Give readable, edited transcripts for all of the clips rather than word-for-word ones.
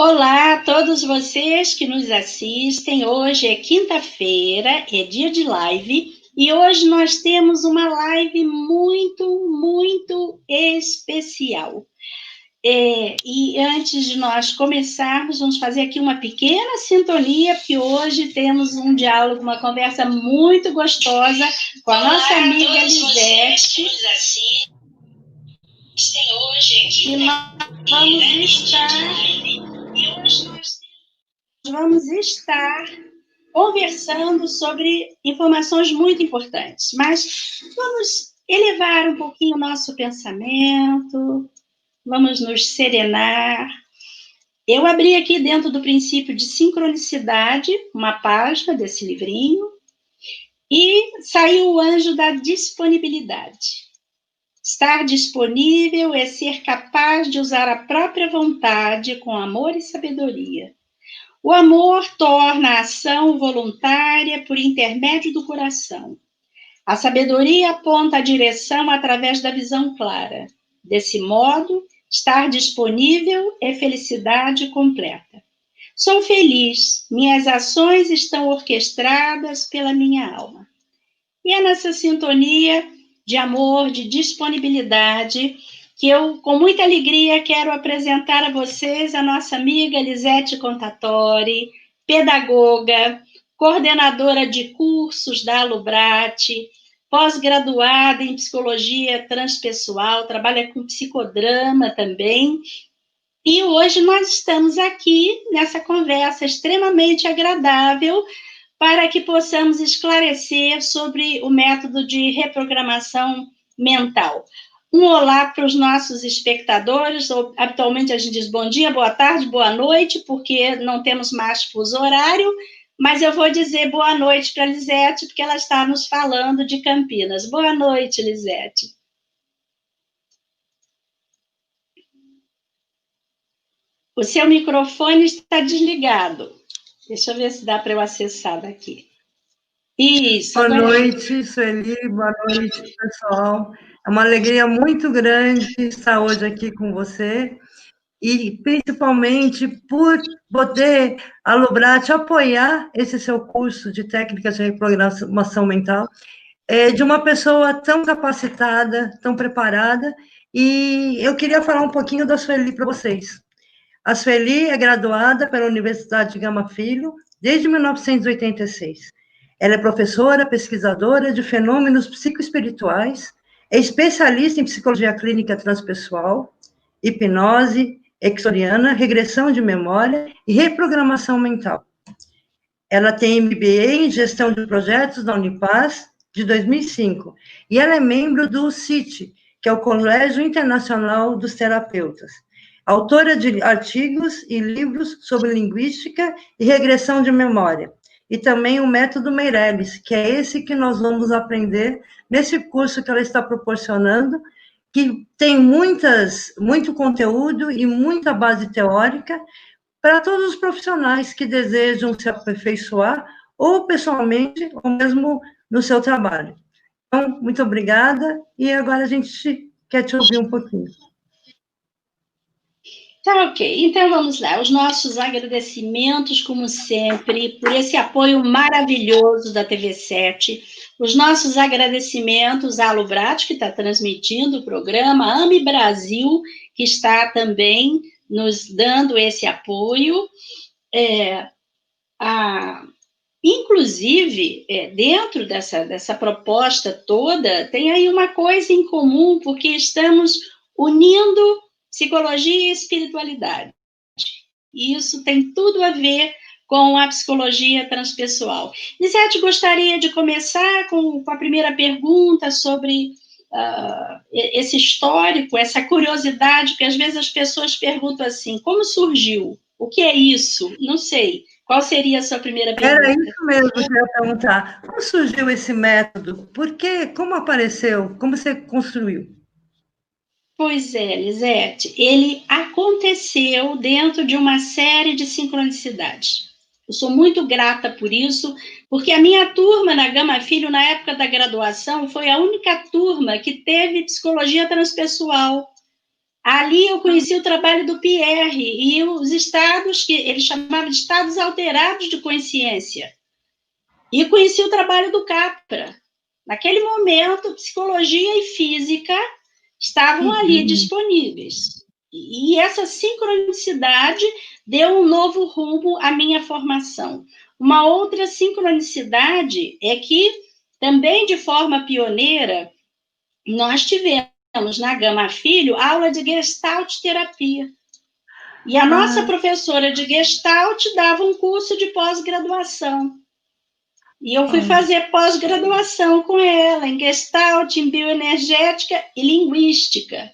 Olá a todos vocês que nos assistem. Hoje é quinta-feira, é dia de live, e hoje nós temos uma live muito especial. E antes de nós começarmos, vamos fazer aqui uma pequena sintonia, porque hoje temos um diálogo, uma conversa muito gostosa com a nossa amiga Lisete. E nós vamos estar conversando sobre informações muito importantes, mas vamos elevar um pouquinho o nosso pensamento, vamos nos serenar. Eu abri aqui dentro do princípio de sincronicidade uma página desse livrinho e saiu o anjo da disponibilidade. Estar disponível é ser capaz de usar a própria vontade com amor e sabedoria. O amor torna a ação voluntária por intermédio do coração. A sabedoria aponta a direção através da visão clara. Desse modo, estar disponível é felicidade completa. Sou feliz, minhas ações estão orquestradas pela minha alma. E é nessa sintonia de amor, de disponibilidade, que eu, com muita alegria, quero apresentar a vocês a nossa amiga Lisete Contatori, pedagoga, coordenadora de cursos da Alubrate, pós-graduada em psicologia transpessoal, trabalha com psicodrama também. E hoje nós estamos aqui nessa conversa extremamente agradável para que possamos esclarecer sobre o método de reprogramação mental. Um olá para os nossos espectadores. Habitualmente a gente diz bom dia, boa tarde, boa noite, porque não temos mais fuso horário, mas eu vou dizer boa noite para a Lisete, porque ela está nos falando de Campinas. Boa noite, Lisete. O seu microfone está desligado. Deixa eu ver se dá para eu acessar daqui. Isso. Boa noite, Sueli. Boa noite, pessoal. É uma alegria muito grande estar hoje aqui com você e, principalmente, por poder, a Alubrate, apoiar esse seu curso de técnicas de reprogramação mental de uma pessoa tão capacitada, tão preparada, e eu queria falar um pouquinho da Sueli para vocês. A Sueli é graduada pela Universidade de Gama Filho desde 1986. Ela é professora, pesquisadora de fenômenos psicoespirituais, é especialista em psicologia clínica transpessoal, hipnose exoriana, regressão de memória e reprogramação mental. Ela tem MBA em gestão de projetos da Unipaz de 2005 e ela é membro do CIT, que é o Colégio Internacional dos Terapeutas. Autora de artigos e livros sobre linguística e regressão de memória. E também o método Meirelles, que é esse que nós vamos aprender nesse curso que ela está proporcionando, que tem muito conteúdo e muita base teórica para todos os profissionais que desejam se aperfeiçoar, ou pessoalmente, ou mesmo no seu trabalho. Então, muito obrigada, e agora a gente quer te ouvir um pouquinho. Tá, ok. Então, vamos lá. Os nossos agradecimentos, como sempre, por esse apoio maravilhoso da TV7. Os nossos agradecimentos à Alubrate, que está transmitindo o programa, a AME Brasil, que está também nos dando esse apoio. Inclusive, dentro dessa proposta toda, tem aí uma coisa em comum, porque estamos unindo psicologia e espiritualidade. E isso tem tudo a ver com a psicologia transpessoal. Lisete, gostaria de começar com a primeira pergunta sobre esse histórico, essa curiosidade, que às vezes as pessoas perguntam assim, como surgiu? O que é isso? Não sei. Qual seria a sua primeira pergunta? Era isso mesmo que eu ia perguntar. Como surgiu esse método? Por quê? Como apareceu? Como você construiu? Pois é, Lisete, ele aconteceu dentro de uma série de sincronicidades. Eu sou muito grata por isso, porque a minha turma na Gama Filho, na época da graduação, foi a única turma que teve psicologia transpessoal. Ali eu conheci o trabalho do Pierre e os estados que ele chamava de estados alterados de consciência. E conheci o trabalho do Capra. Naquele momento, psicologia e física estavam ali disponíveis. E essa sincronicidade deu um novo rumo à minha formação. Uma outra sincronicidade é que, também de forma pioneira, nós tivemos na Gama Filho aula de Gestalt terapia. E a nossa professora de Gestalt dava um curso de pós-graduação. E eu fui fazer pós-graduação com ela, em Gestalt, em bioenergética e linguística.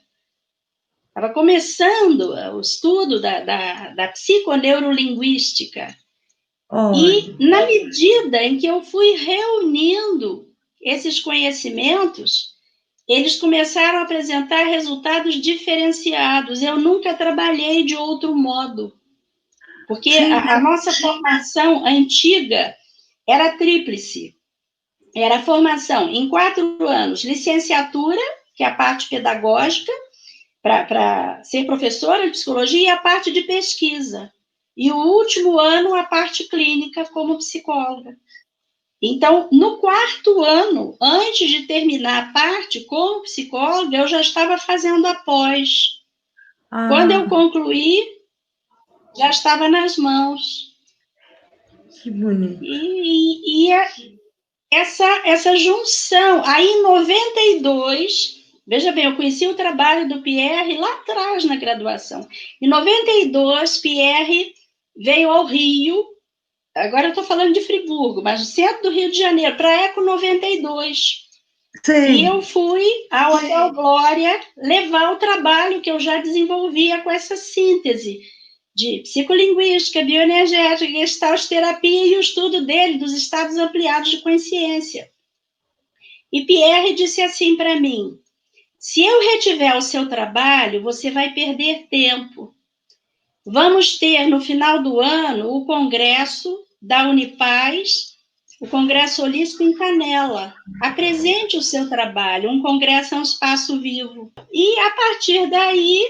Estava começando o estudo da psiconeurolinguística. E, na medida em que eu fui reunindo esses conhecimentos, eles começaram a apresentar resultados diferenciados. Eu nunca trabalhei de outro modo, porque a nossa formação antiga era tríplice. Era a formação em 4 anos, licenciatura, que é a parte pedagógica, para ser professora de psicologia, e a parte de pesquisa. E o último ano, a parte clínica como psicóloga. Então, no 4º ano, antes de terminar a parte como psicóloga, eu já estava fazendo a pós. Quando eu concluí, já estava nas mãos. Que bonito. E essa junção, aí em 92, veja bem, eu conheci o trabalho do Pierre lá atrás na graduação. Em 92, Pierre veio ao Rio, agora eu estou falando de Friburgo, mas no centro do Rio de Janeiro, para a Eco 92. Sim. E eu fui ao Hotel Glória levar o trabalho que eu já desenvolvia com essa síntese de psicolinguística, bioenergética, gestalt terapia e o estudo dele dos estados ampliados de consciência. E Pierre disse assim para mim: se eu retiver o seu trabalho, você vai perder tempo. Vamos ter, no final do ano, o congresso da Unipaz, o Congresso Holístico em Canela. Apresente o seu trabalho, um congresso é um espaço vivo. E, a partir daí,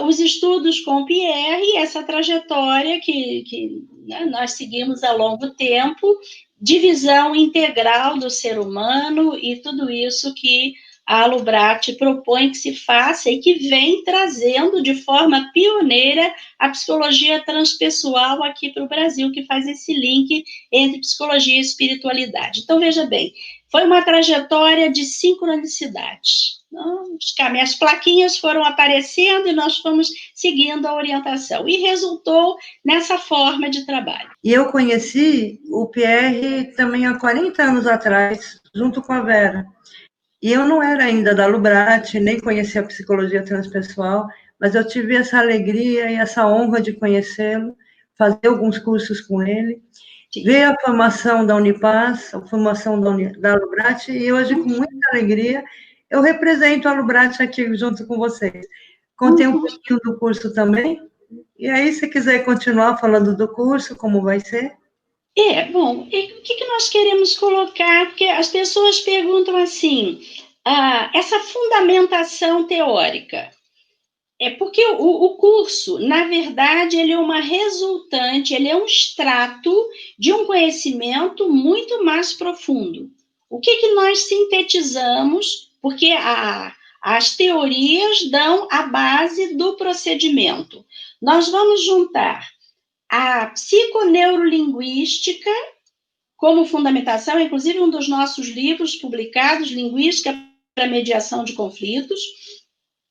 os estudos com o Pierre, essa trajetória que né, nós seguimos ao longo do tempo, de visão integral do ser humano e tudo isso que a Alubrat propõe que se faça e que vem trazendo de forma pioneira a psicologia transpessoal aqui para o Brasil, que faz esse link entre psicologia e espiritualidade. Então, veja bem, foi uma trajetória de sincronicidade. As plaquinhas foram aparecendo e nós fomos seguindo a orientação. E resultou nessa forma de trabalho. E eu conheci o Pierre também há 40 anos atrás, junto com a Vera. E eu não era ainda da Alubrat, nem conhecia a psicologia transpessoal, mas eu tive essa alegria e essa honra de conhecê-lo, fazer alguns cursos com ele, ver a formação da Unipaz, a formação da Alubrat, e hoje, com muita alegria, eu represento a Alubrat aqui junto com vocês. Contei um pouquinho do curso também, e aí, se quiser continuar falando do curso, como vai ser? Bom, e o que nós queremos colocar? Porque as pessoas perguntam assim, essa fundamentação teórica, porque o curso, na verdade, ele é uma resultante, ele é um extrato de um conhecimento muito mais profundo. O que nós sintetizamos, porque as teorias dão a base do procedimento. Nós vamos juntar a psiconeurolinguística como fundamentação, inclusive um dos nossos livros publicados, Linguística para Mediação de Conflitos,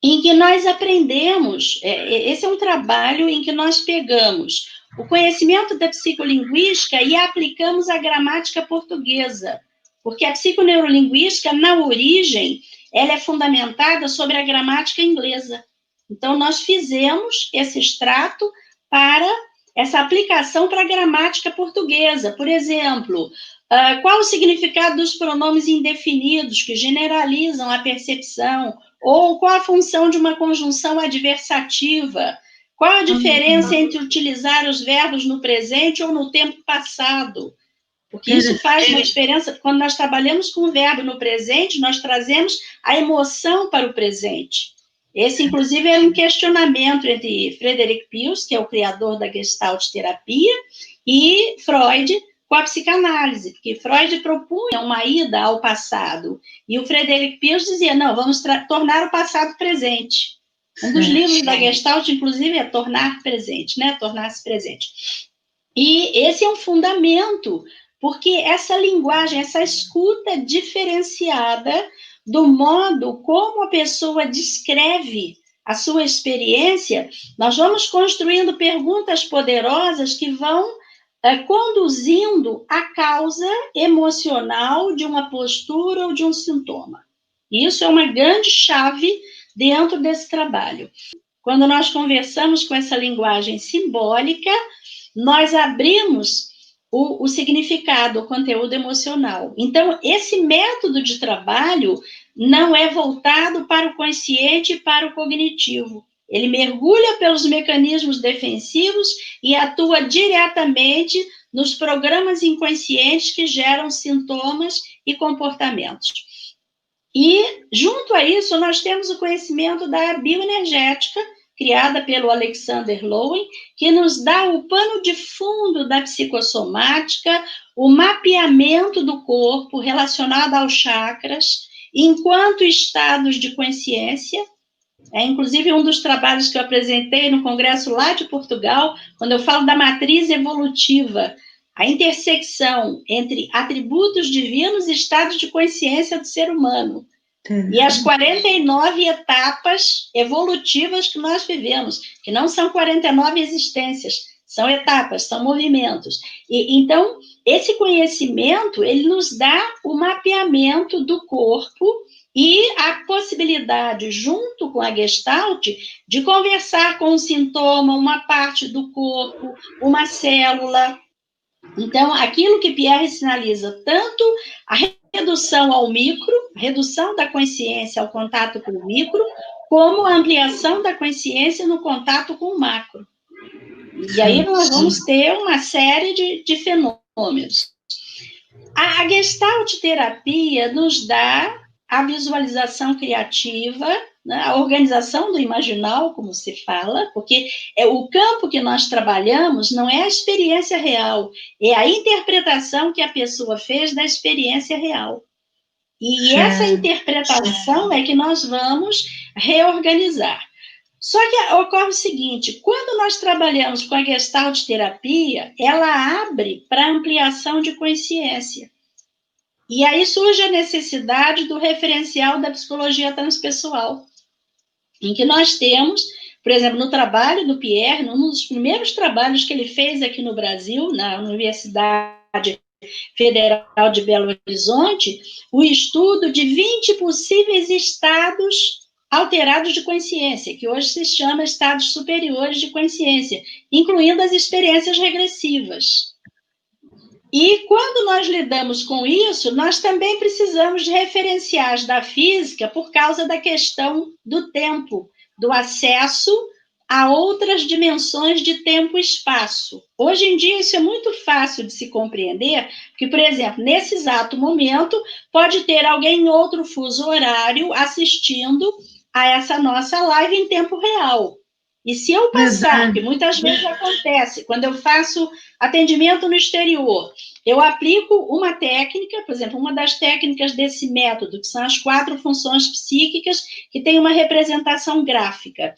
em que nós aprendemos, esse é um trabalho em que nós pegamos o conhecimento da psicolinguística e aplicamos à gramática portuguesa, porque a psiconeurolinguística, na origem, ela é fundamentada sobre a gramática inglesa. Então, nós fizemos esse extrato para essa aplicação para a gramática portuguesa. Por exemplo, qual o significado dos pronomes indefinidos que generalizam a percepção? Ou qual a função de uma conjunção adversativa? Qual a diferença entre utilizar os verbos no presente ou no tempo passado? Porque isso faz uma diferença. Quando nós trabalhamos com o verbo no presente, nós trazemos a emoção para o presente. Esse, inclusive, é um questionamento entre Frederick Pius, que é o criador da Gestalt terapia, e Freud com a psicanálise, porque Freud propunha uma ida ao passado, e o Frederick Pius dizia, não, vamos tornar o passado presente. Um dos livros da Gestalt, inclusive, é Tornar Presente, né? Tornar-se presente. E esse é um fundamento, porque essa linguagem, essa escuta diferenciada do modo como a pessoa descreve a sua experiência, nós vamos construindo perguntas poderosas que vão conduzindo à causa emocional de uma postura ou de um sintoma. Isso é uma grande chave dentro desse trabalho. Quando nós conversamos com essa linguagem simbólica, nós abrimos o significado, o conteúdo emocional. Então, esse método de trabalho não é voltado para o consciente e para o cognitivo. Ele mergulha pelos mecanismos defensivos e atua diretamente nos programas inconscientes que geram sintomas e comportamentos. E, junto a isso, nós temos o conhecimento da bioenergética, criada pelo Alexander Lowen, que nos dá o pano de fundo da psicossomática, o mapeamento do corpo relacionado aos chakras, enquanto estados de consciência. É, inclusive, um dos trabalhos que eu apresentei no congresso lá de Portugal, quando eu falo da matriz evolutiva, a intersecção entre atributos divinos e estados de consciência do ser humano. E as 49 etapas evolutivas que nós vivemos, que não são 49 existências, são etapas, são movimentos. E, então, esse conhecimento, ele nos dá o mapeamento do corpo e a possibilidade, junto com a Gestalt, de conversar com um sintoma, uma parte do corpo, uma célula. Então, aquilo que Pierre sinaliza, tanto a redução ao micro, redução da consciência ao contato com o micro, como a ampliação da consciência no contato com o macro. E aí nós vamos ter uma série de fenômenos. A Gestalt terapia nos dá a visualização criativa, né, a organização do imaginal, como se fala, porque o campo que nós trabalhamos não é a experiência real, é a interpretação que a pessoa fez da experiência real. E essa interpretação é que nós vamos reorganizar. Só que ocorre o seguinte, quando nós trabalhamos com a Gestalt terapia, ela abre para ampliação de consciência. E aí surge a necessidade do referencial da psicologia transpessoal, em que nós temos, por exemplo, no trabalho do Pierre, num dos primeiros trabalhos que ele fez aqui no Brasil, na Universidade Federal de Belo Horizonte, o estudo de 20 possíveis estados alterados de consciência, que hoje se chama estados superiores de consciência, incluindo as experiências regressivas. E quando nós lidamos com isso, nós também precisamos de referenciais da física por causa da questão do tempo, do acesso a outras dimensões de tempo e espaço. Hoje em dia isso é muito fácil de se compreender, porque, por exemplo, nesse exato momento, pode ter alguém em outro fuso horário assistindo a essa nossa live em tempo real. E se eu passar, que muitas vezes acontece, quando eu faço atendimento no exterior, eu aplico uma técnica, por exemplo, uma das técnicas desse método, que são as 4 funções psíquicas, que tem uma representação gráfica.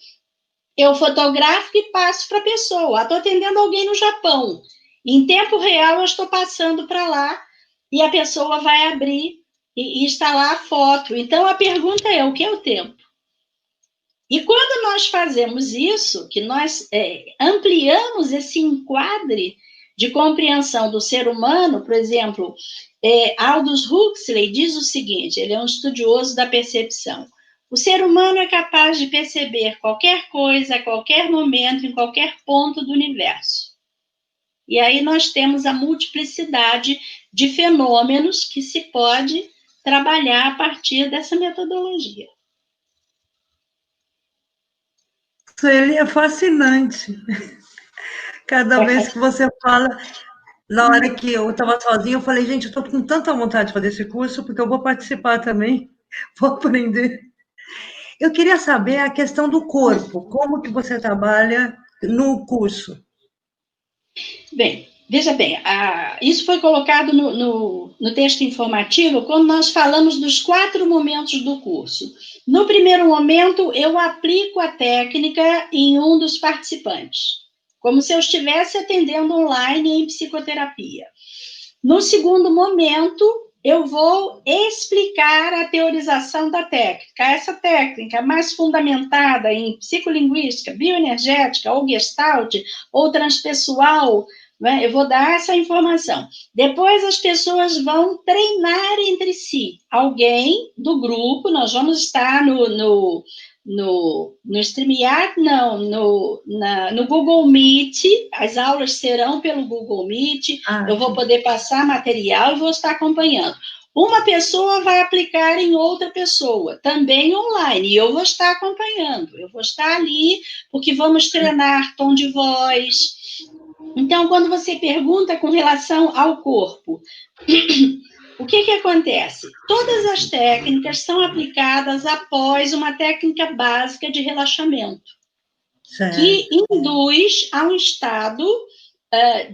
Eu fotografo e passo para a pessoa. Estou atendendo alguém no Japão. Em tempo real, eu estou passando para lá e a pessoa vai abrir e instalar a foto. Então, a pergunta é, o que é o tempo? E quando nós fazemos isso, que nós ampliamos esse enquadre de compreensão do ser humano, por exemplo, Aldous Huxley diz o seguinte, ele é um estudioso da percepção, o ser humano é capaz de perceber qualquer coisa, a qualquer momento, em qualquer ponto do universo. E aí nós temos a multiplicidade de fenômenos que se pode trabalhar a partir dessa metodologia. Ele é fascinante. Cada vez que você fala, na hora que eu estava sozinha, eu falei, gente, eu estou com tanta vontade de fazer esse curso, porque eu vou participar também, vou aprender. Eu queria saber a questão do corpo, como que você trabalha no curso? Bem, veja bem, isso foi colocado no texto informativo quando nós falamos dos 4 momentos do curso. No primeiro momento, eu aplico a técnica em um dos participantes, como se eu estivesse atendendo online em psicoterapia. No segundo momento, eu vou explicar a teorização da técnica. Essa técnica mais fundamentada em psicolinguística, bioenergética, ou gestalt, ou transpessoal, né? Eu vou dar essa informação. Depois as pessoas vão treinar entre si. Alguém do grupo, nós vamos estar no StreamYard, não, no Google Meet, as aulas serão pelo Google Meet, eu vou poder passar material e vou estar acompanhando. Uma pessoa vai aplicar em outra pessoa, também online, e eu vou estar acompanhando, eu vou estar ali, porque vamos treinar tom de voz. Então, quando você pergunta com relação ao corpo, o que acontece? Todas as técnicas são aplicadas após uma técnica básica de relaxamento, que induz a um estado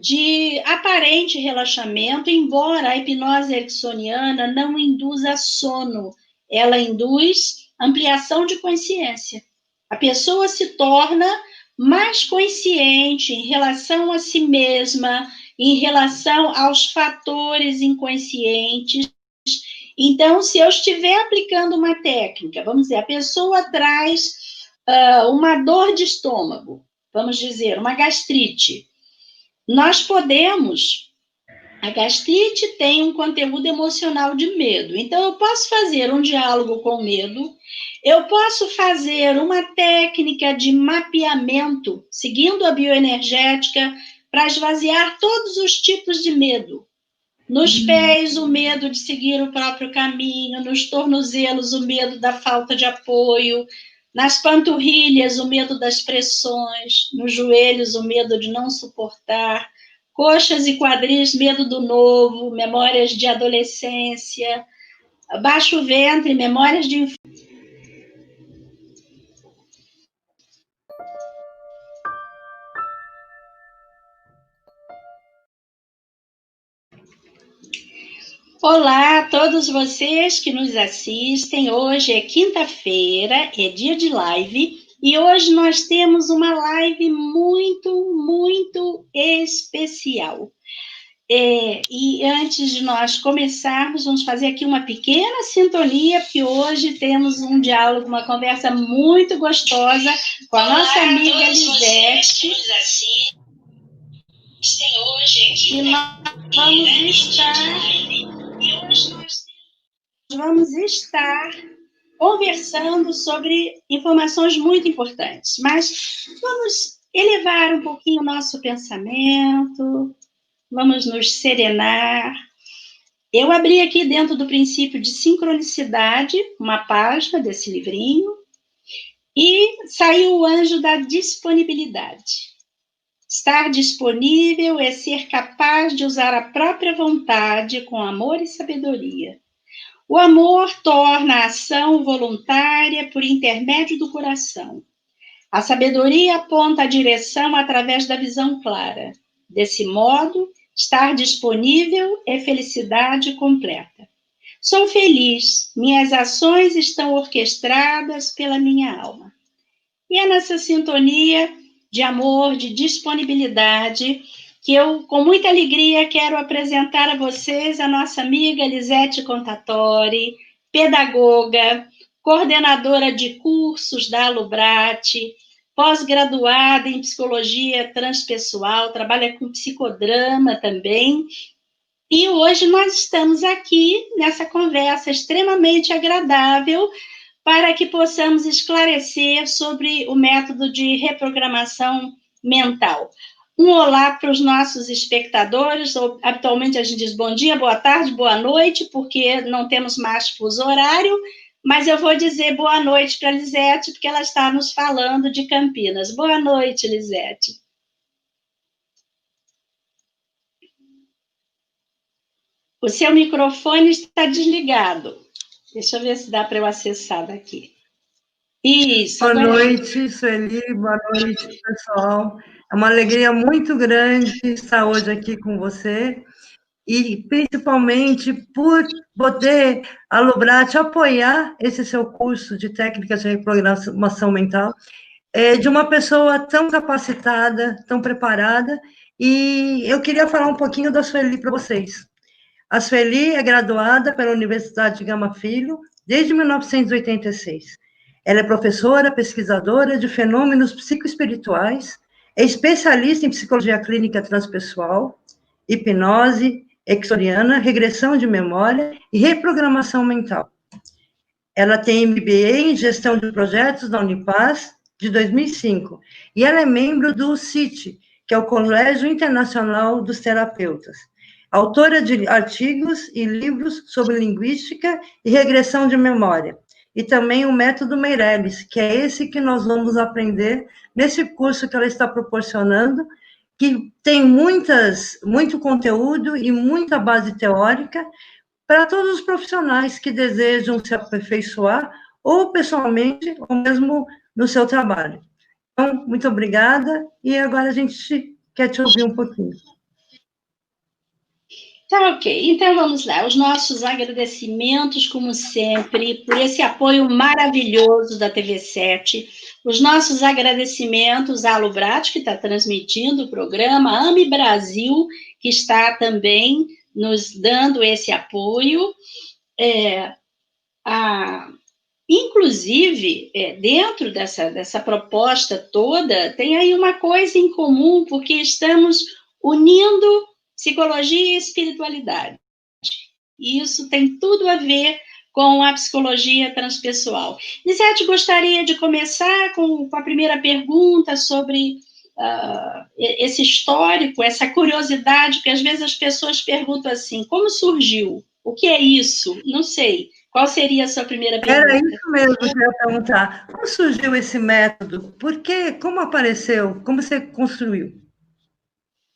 de aparente relaxamento, embora a hipnose ericksoniana não induza sono, ela induz ampliação de consciência. A pessoa se torna mais consciente em relação a si mesma, em relação aos fatores inconscientes. Então, se eu estiver aplicando uma técnica, vamos dizer, a pessoa traz uma dor de estômago, vamos dizer, uma gastrite. Nós podemos... A gastrite tem um conteúdo emocional de medo. Então, eu posso fazer um diálogo com medo, eu posso fazer uma técnica de mapeamento, seguindo a bioenergética, para esvaziar todos os tipos de medo. Nos pés, o medo de seguir o próprio caminho, nos tornozelos, o medo da falta de apoio, nas panturrilhas, o medo das pressões, nos joelhos, o medo de não suportar, coxas e quadris, medo do novo, memórias de adolescência, baixo ventre, memórias de infância. Olá a todos vocês que nos assistem. Hoje é quinta-feira, é dia de live, e hoje nós temos uma live muito especial. E antes de nós começarmos, vamos fazer aqui uma pequena sintonia, porque hoje temos um diálogo, uma conversa muito gostosa com a nossa amiga Lisete. E nós vamos estar conversando sobre informações muito importantes, mas vamos elevar um pouquinho o nosso pensamento, vamos nos serenar. Eu abri aqui dentro do princípio de sincronicidade uma página desse livrinho e saiu o anjo da disponibilidade. Estar disponível é ser capaz de usar a própria vontade com amor e sabedoria. O amor torna a ação voluntária por intermédio do coração. A sabedoria aponta a direção através da visão clara. Desse modo, estar disponível é felicidade completa. Sou feliz, minhas ações estão orquestradas pela minha alma. E é nessa sintonia de amor, de disponibilidade, que eu, com muita alegria, quero apresentar a vocês a nossa amiga Lisete Contatori, pedagoga, coordenadora de cursos da Alubrate, pós-graduada em psicologia transpessoal, trabalha com psicodrama também. E hoje nós estamos aqui nessa conversa extremamente agradável para que possamos esclarecer sobre o método de reprogramação mental. Um olá para os nossos espectadores, habitualmente a gente diz bom dia, boa tarde, boa noite, porque não temos mais fuso horário, mas eu vou dizer boa noite para a Lisete, porque ela está nos falando de Campinas. Boa noite, Lisete. O seu microfone está desligado. Deixa eu ver se dá para eu acessar daqui. Isso, Boa adorei. noite, Sueli, boa noite, pessoal. É uma alegria muito grande estar hoje aqui com você e principalmente por poder, Alubrat, apoiar esse seu curso de técnicas de reprogramação mental, de uma pessoa tão capacitada, tão preparada, e eu queria falar um pouquinho da Sueli para vocês. A Sueli é graduada pela Universidade de Gama Filho desde 1986. Ela é professora, pesquisadora de fenômenos psicoespirituais, é especialista em psicologia clínica transpessoal, hipnose exoriana, regressão de memória e reprogramação mental. Ela tem MBA em gestão de projetos da Unipaz de 2005 e ela é membro do CIT, que é o Colégio Internacional dos Terapeutas. Autora de artigos e livros sobre linguística e regressão de memória. E também o método Meirelles, que é esse que nós vamos aprender nesse curso que ela está proporcionando, que tem muito conteúdo e muita base teórica para todos os profissionais que desejam se aperfeiçoar, ou pessoalmente, ou mesmo no seu trabalho. Então, muito obrigada, e agora a gente quer te ouvir um pouquinho. Tá, ok. Então, vamos lá. Os nossos agradecimentos, como sempre, por esse apoio maravilhoso da TV7. Os nossos agradecimentos à Alubrat, que está transmitindo o programa, a AME Brasil, que está também nos dando esse apoio. Inclusive, dentro dessa proposta toda, tem aí uma coisa em comum, porque estamos unindo psicologia e espiritualidade. E isso tem tudo a ver com a psicologia transpessoal. Lisete, gostaria de começar com a primeira pergunta sobre esse histórico, essa curiosidade, que às vezes as pessoas perguntam assim, como surgiu? O que é isso? Não sei. Qual seria a sua primeira pergunta? Era isso mesmo que eu ia perguntar. Como surgiu esse método? Por quê? Como apareceu? Como você construiu?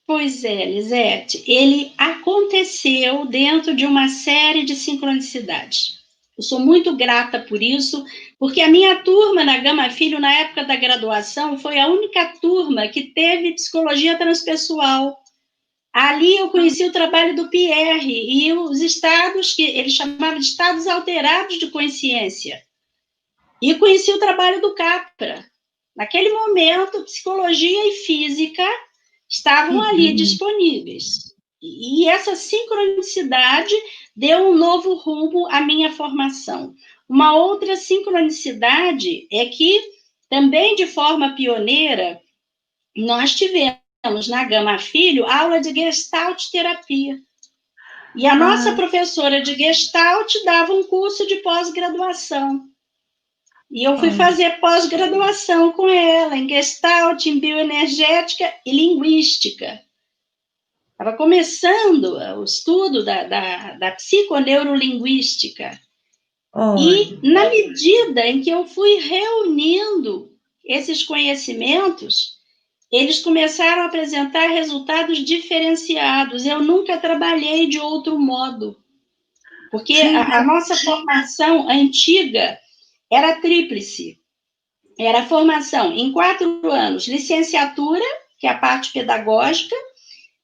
Pois é, Lisete, ele aconteceu dentro de uma série de sincronicidades. Eu sou muito grata por isso, porque a minha turma na Gama Filho, na época da graduação, foi a única turma que teve psicologia transpessoal. Ali eu conheci o trabalho do Pierre e os estados que ele chamava de estados alterados de consciência. E conheci o trabalho do Capra. Naquele momento, psicologia e física estavam ali disponíveis. E essa sincronicidade deu um novo rumo à minha formação. Uma outra sincronicidade é que, também de forma pioneira, nós tivemos na Gama Filho aula de Gestalt terapia. E a nossa professora de Gestalt dava um curso de pós-graduação. E eu fui fazer pós-graduação com ela, em Gestalt, em bioenergética e linguística. Estava começando o estudo da psiconeurolinguística. E, na medida em que eu fui reunindo esses conhecimentos, eles começaram a apresentar resultados diferenciados. Eu nunca trabalhei de outro modo. Porque a nossa formação antiga era tríplice. Era a formação em 4 anos, licenciatura, que é a parte pedagógica,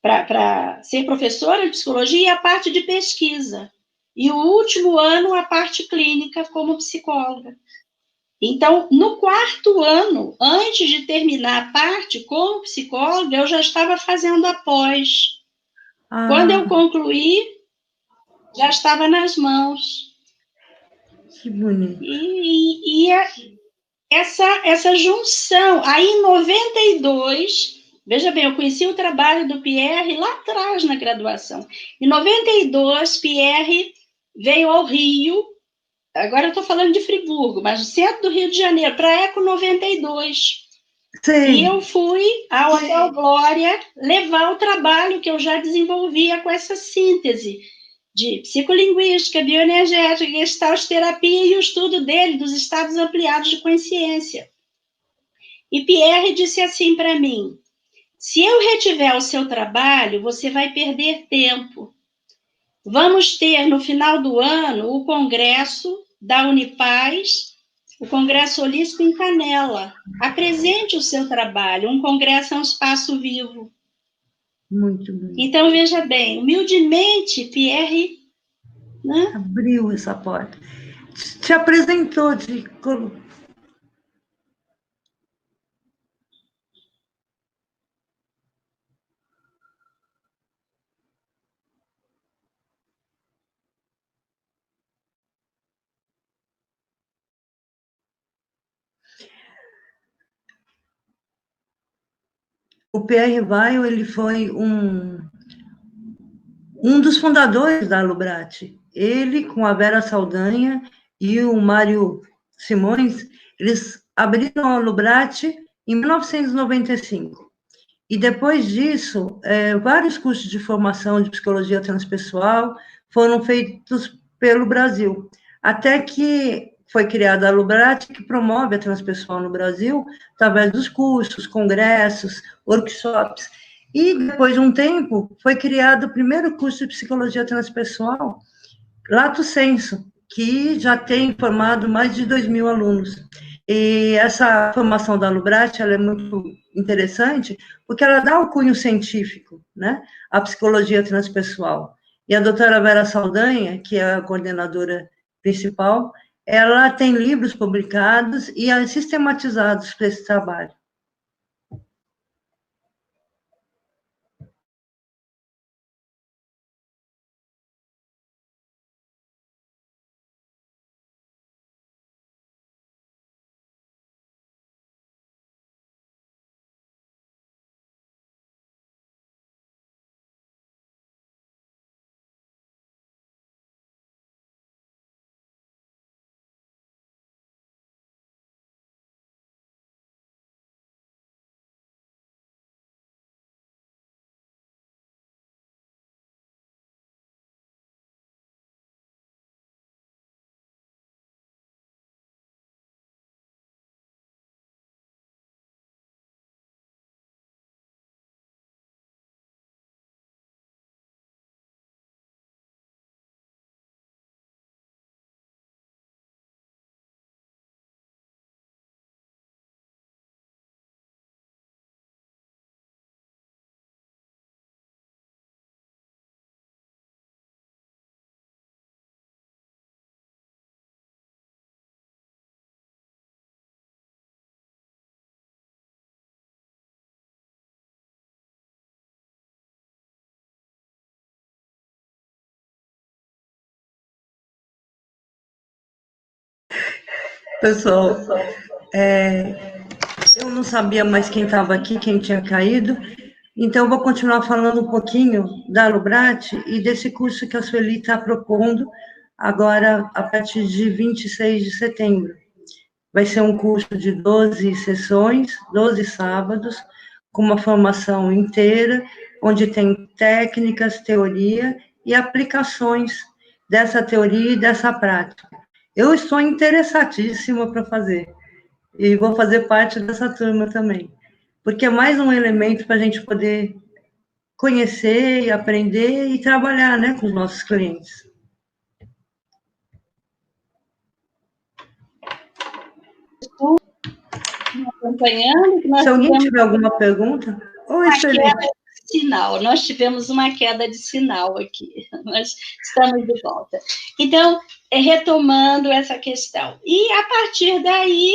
para ser professora de psicologia, e a parte de pesquisa. E o último ano, a parte clínica como psicóloga. Então, no 4º ano, antes de terminar a parte como psicóloga, eu já estava fazendo a pós. Quando eu concluí, já estava nas mãos. Que bonito. E essa junção, aí em 92, veja bem, eu conheci o trabalho do Pierre lá atrás na graduação. Em 92, Pierre veio ao Rio, agora eu estou falando de Friburgo, mas no centro do Rio de Janeiro, para a Eco 92. Sim. E eu fui ao Hotel Glória levar o trabalho que eu já desenvolvia com essa síntese de psicolinguística, bioenergética, gestalt terapia e o estudo dele dos estados ampliados de consciência. E Pierre disse assim para mim, se eu retiver o seu trabalho, você vai perder tempo. Vamos ter, no final do ano, o congresso da Unipaz o Congresso Holístico em Canela. Apresente o seu trabalho. Um congresso é um espaço vivo. Muito bem. Então, veja bem, humildemente, Pierre, né, abriu essa porta. Te apresentou, O Pierre Weil, ele foi um dos fundadores da Alubrate. Ele, com a Vera Saldanha e o Mário Simões, eles abriram a Alubrate em 1995. E depois disso, vários cursos de formação de psicologia transpessoal foram feitos pelo Brasil, até que foi criada a Alubrate, que promove a transpessoal no Brasil, através dos cursos, congressos, workshops. E, depois de um tempo, foi criado o primeiro curso de psicologia transpessoal, Lato Sensu, que já tem formado mais de 2.000 alunos. E essa formação da Alubrate, ela é muito interessante, porque ela dá o cunho científico, né, à psicologia transpessoal. E a doutora Vera Saldanha, que é a coordenadora principal, ela tem livros publicados e sistematizados para esse trabalho. Pessoal, eu não sabia mais quem estava aqui, quem tinha caído, então eu vou continuar falando um pouquinho da Alubrate e desse curso que a Sueli está propondo agora, a partir de 26 de setembro. Vai ser um curso de 12 sessões, 12 sábados, com uma formação inteira, onde tem técnicas, teoria e aplicações dessa teoria e dessa prática. Eu estou interessadíssima para fazer, e vou fazer parte dessa turma também, porque é mais um elemento para a gente poder conhecer e aprender e trabalhar, né, com os nossos clientes. acompanhando. Se alguém tiver alguma pergunta, oi, Sueli. Sinal, nós tivemos uma queda de sinal aqui, mas estamos de volta. Então, retomando essa questão. E, a partir daí,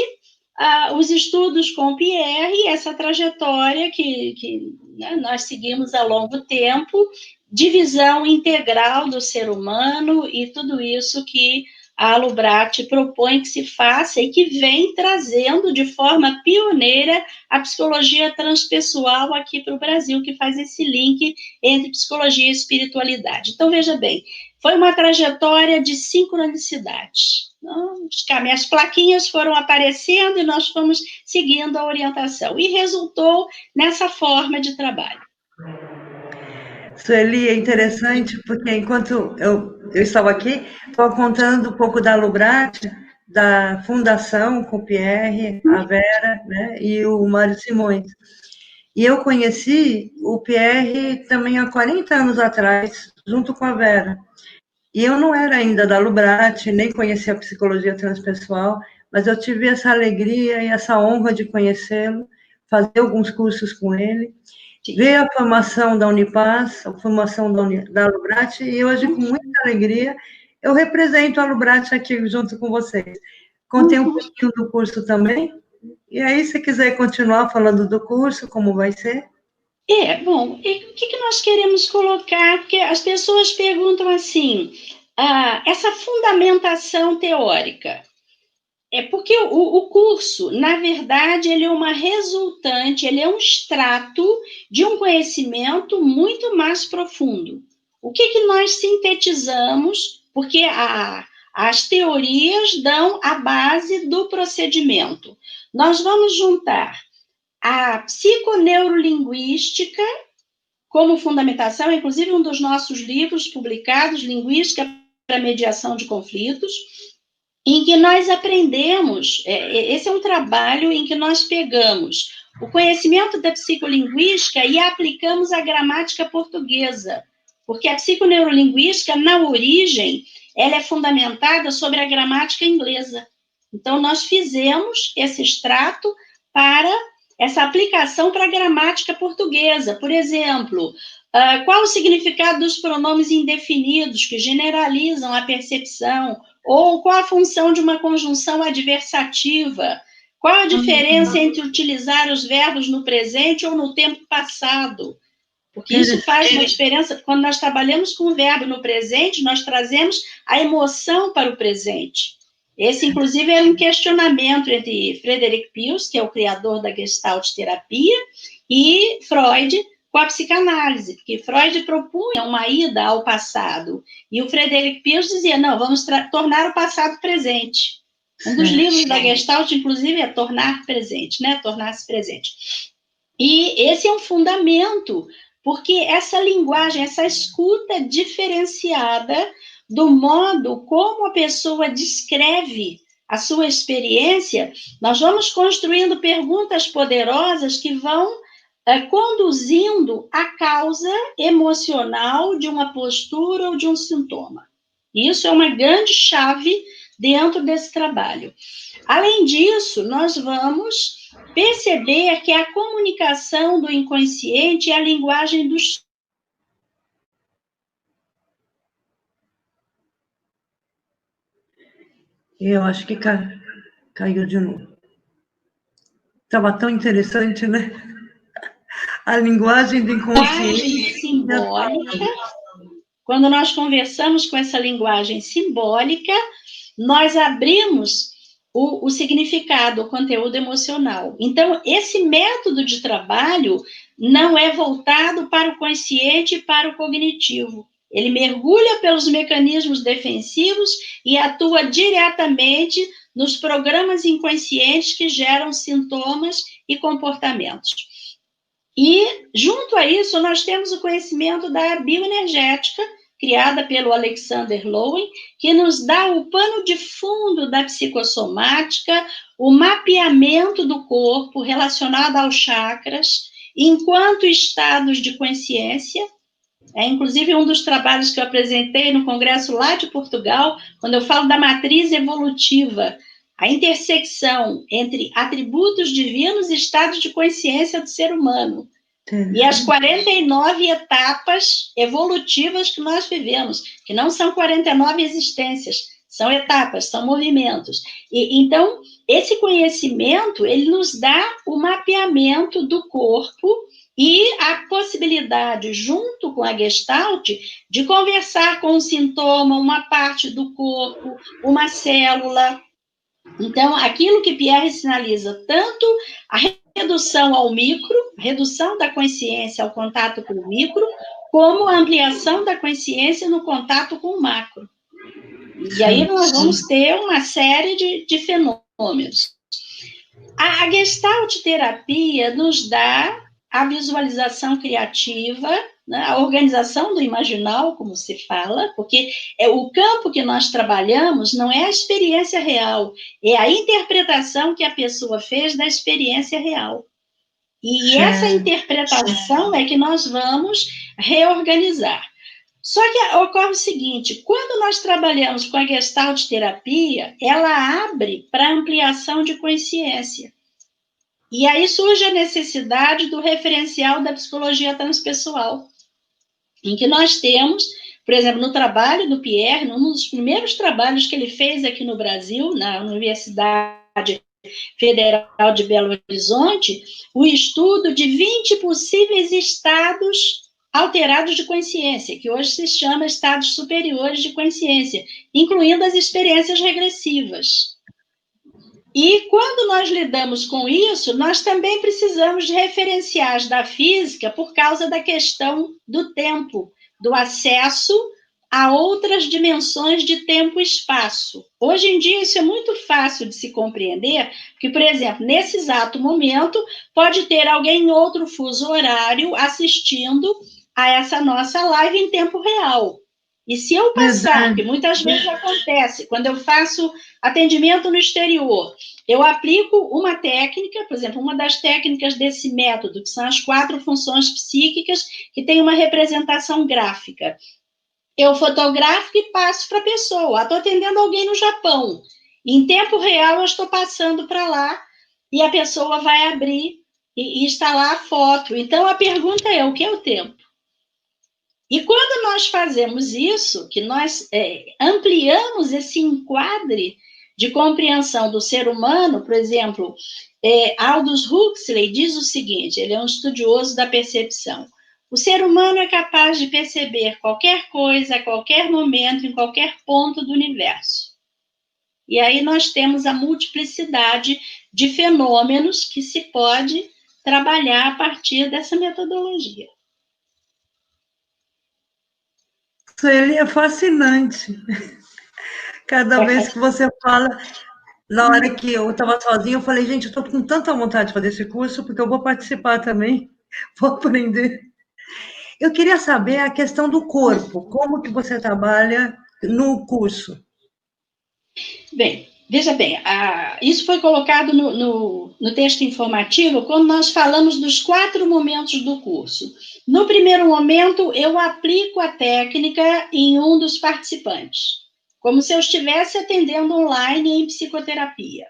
os estudos com o Pierre, essa trajetória que né, nós seguimos há longo tempo, de visão integral do ser humano e tudo isso que a Alubrate propõe que se faça e que vem trazendo de forma pioneira a psicologia transpessoal aqui para o Brasil, que faz esse link entre psicologia e espiritualidade. Então, veja bem, foi uma trajetória de sincronicidade. As plaquinhas foram aparecendo e nós fomos seguindo a orientação. E resultou nessa forma de trabalho. Sueli, é interessante, porque enquanto eu estava aqui, estava contando um pouco da Alubrate, da fundação com o Pierre, a Vera, né, e o Mário Simões. E eu conheci o Pierre também há 40 anos atrás, junto com a Vera. E eu não era ainda da Alubrate, nem conhecia a psicologia transpessoal, mas eu tive essa alegria e essa honra de conhecê-lo, fazer alguns cursos com ele, ver a formação da Unipaz, a formação da Alubrat, e hoje, com muita alegria, eu represento a Alubrat aqui junto com vocês. Contei um pouquinho do curso também, e aí, se quiser continuar falando do curso, como vai ser? Bom, e o que nós queremos colocar? Porque as pessoas perguntam assim, essa fundamentação teórica, porque o curso, na verdade, ele é uma resultante, ele é um extrato de um conhecimento muito mais profundo. O que nós sintetizamos, porque as teorias dão a base do procedimento. Nós vamos juntar a psiconeurolinguística como fundamentação, inclusive um dos nossos livros publicados, Linguística para Mediação de Conflitos, em que nós aprendemos, esse é um trabalho em que nós pegamos o conhecimento da psicolinguística e aplicamos à gramática portuguesa, porque a psiconeurolinguística, na origem, ela é fundamentada sobre a gramática inglesa. Então, nós fizemos esse extrato para essa aplicação para a gramática portuguesa. Por exemplo, qual o significado dos pronomes indefinidos, que generalizam a percepção, ou qual a função de uma conjunção adversativa, qual a diferença entre utilizar os verbos no presente ou no tempo passado, porque isso faz uma diferença. Quando nós trabalhamos com o verbo no presente, nós trazemos a emoção para o presente. Esse, inclusive, era um questionamento entre Frederick Pius, que é o criador da Gestalt terapia, e Freud, com a psicanálise, porque Freud propunha uma ida ao passado, e o Frederick Pius dizia, não, vamos tornar o passado presente. Um dos livros da Gestalt, inclusive, é tornar presente, né? Tornar-se presente. E esse é um fundamento, porque essa linguagem, essa escuta diferenciada do modo como a pessoa descreve a sua experiência, nós vamos construindo perguntas poderosas que vão conduzindo à causa emocional de uma postura ou de um sintoma. Isso é uma grande chave dentro desse trabalho. Além disso, nós vamos perceber que a comunicação do inconsciente é a linguagem dos... Eu acho que caiu de novo. Estava tão interessante, né? A linguagem do inconsciente. Simbólica. Quando nós conversamos com essa linguagem simbólica, nós abrimos o significado, o conteúdo emocional. Então, esse método de trabalho não é voltado para o consciente e para o cognitivo. Ele mergulha pelos mecanismos defensivos e atua diretamente nos programas inconscientes que geram sintomas e comportamentos. E, junto a isso, nós temos o conhecimento da bioenergética, criada pelo Alexander Lowen, que nos dá o pano de fundo da psicossomática, o mapeamento do corpo relacionado aos chakras, enquanto estados de consciência. Inclusive, um dos trabalhos que eu apresentei no congresso lá de Portugal, quando eu falo da matriz evolutiva, a intersecção entre atributos divinos e estados de consciência do ser humano. E as 49 etapas evolutivas que nós vivemos, que não são 49 existências, são etapas, são movimentos. Então, esse conhecimento, ele nos dá o mapeamento do corpo e a possibilidade, junto com a Gestalt, de conversar com um sintoma, uma parte do corpo, uma célula. Então, aquilo que Pierre sinaliza, tanto a redução ao micro, redução da consciência ao contato com o micro, como a ampliação da consciência no contato com o macro. E aí nós vamos ter uma série de fenômenos. A Gestalt terapia nos dá a visualização criativa, né, a organização do imaginal, como se fala, porque o campo que nós trabalhamos não é a experiência real, é a interpretação que a pessoa fez da experiência real. E essa interpretação é que nós vamos reorganizar. Só que ocorre o seguinte, quando nós trabalhamos com a Gestalt terapia, ela abre para ampliação de consciência. E aí surge a necessidade do referencial da psicologia transpessoal, em que nós temos, por exemplo, no trabalho do Pierre, num dos primeiros trabalhos que ele fez aqui no Brasil, na Universidade Federal de Belo Horizonte, o estudo de 20 possíveis estados alterados de consciência, que hoje se chama estados superiores de consciência, incluindo as experiências regressivas. E quando nós lidamos com isso, nós também precisamos de referenciais da física por causa da questão do tempo, do acesso a outras dimensões de tempo e espaço. Hoje em dia isso é muito fácil de se compreender, porque, por exemplo, nesse exato momento, pode ter alguém em outro fuso horário assistindo a essa nossa live em tempo real. E se eu passar, que muitas vezes acontece, quando eu faço atendimento no exterior, eu aplico uma técnica, por exemplo, uma das técnicas desse método, que são as 4 funções psíquicas, que tem uma representação gráfica. Eu fotografo e passo para a pessoa. Estou atendendo alguém no Japão. Em tempo real, eu estou passando para lá e a pessoa vai abrir e instalar a foto. Então, a pergunta é, o que é o tempo? E quando nós fazemos isso, que nós ampliamos esse enquadre de compreensão do ser humano, por exemplo, Aldous Huxley diz o seguinte, ele é um estudioso da percepção, o ser humano é capaz de perceber qualquer coisa, a qualquer momento, em qualquer ponto do universo. E aí nós temos a multiplicidade de fenômenos que se pode trabalhar a partir dessa metodologia. Ele é fascinante. Cada vez que você fala, na hora que eu estava sozinha, eu falei, gente, eu estou com tanta vontade de fazer esse curso, porque eu vou participar também, vou aprender. Eu queria saber a questão do corpo, como que você trabalha no curso? Bem, veja bem, isso foi colocado no texto informativo quando nós falamos dos 4 momentos do curso. No primeiro momento, eu aplico a técnica em um dos participantes, como se eu estivesse atendendo online em psicoterapia.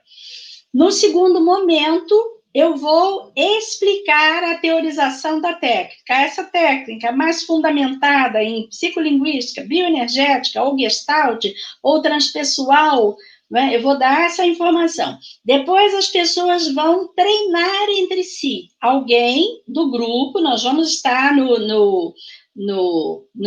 No segundo momento, eu vou explicar a teorização da técnica. Essa técnica mais fundamentada em psicolinguística, bioenergética, ou gestalt, ou transpessoal, né? Eu vou dar essa informação. Depois as pessoas vão treinar entre si. Alguém do grupo, nós vamos estar no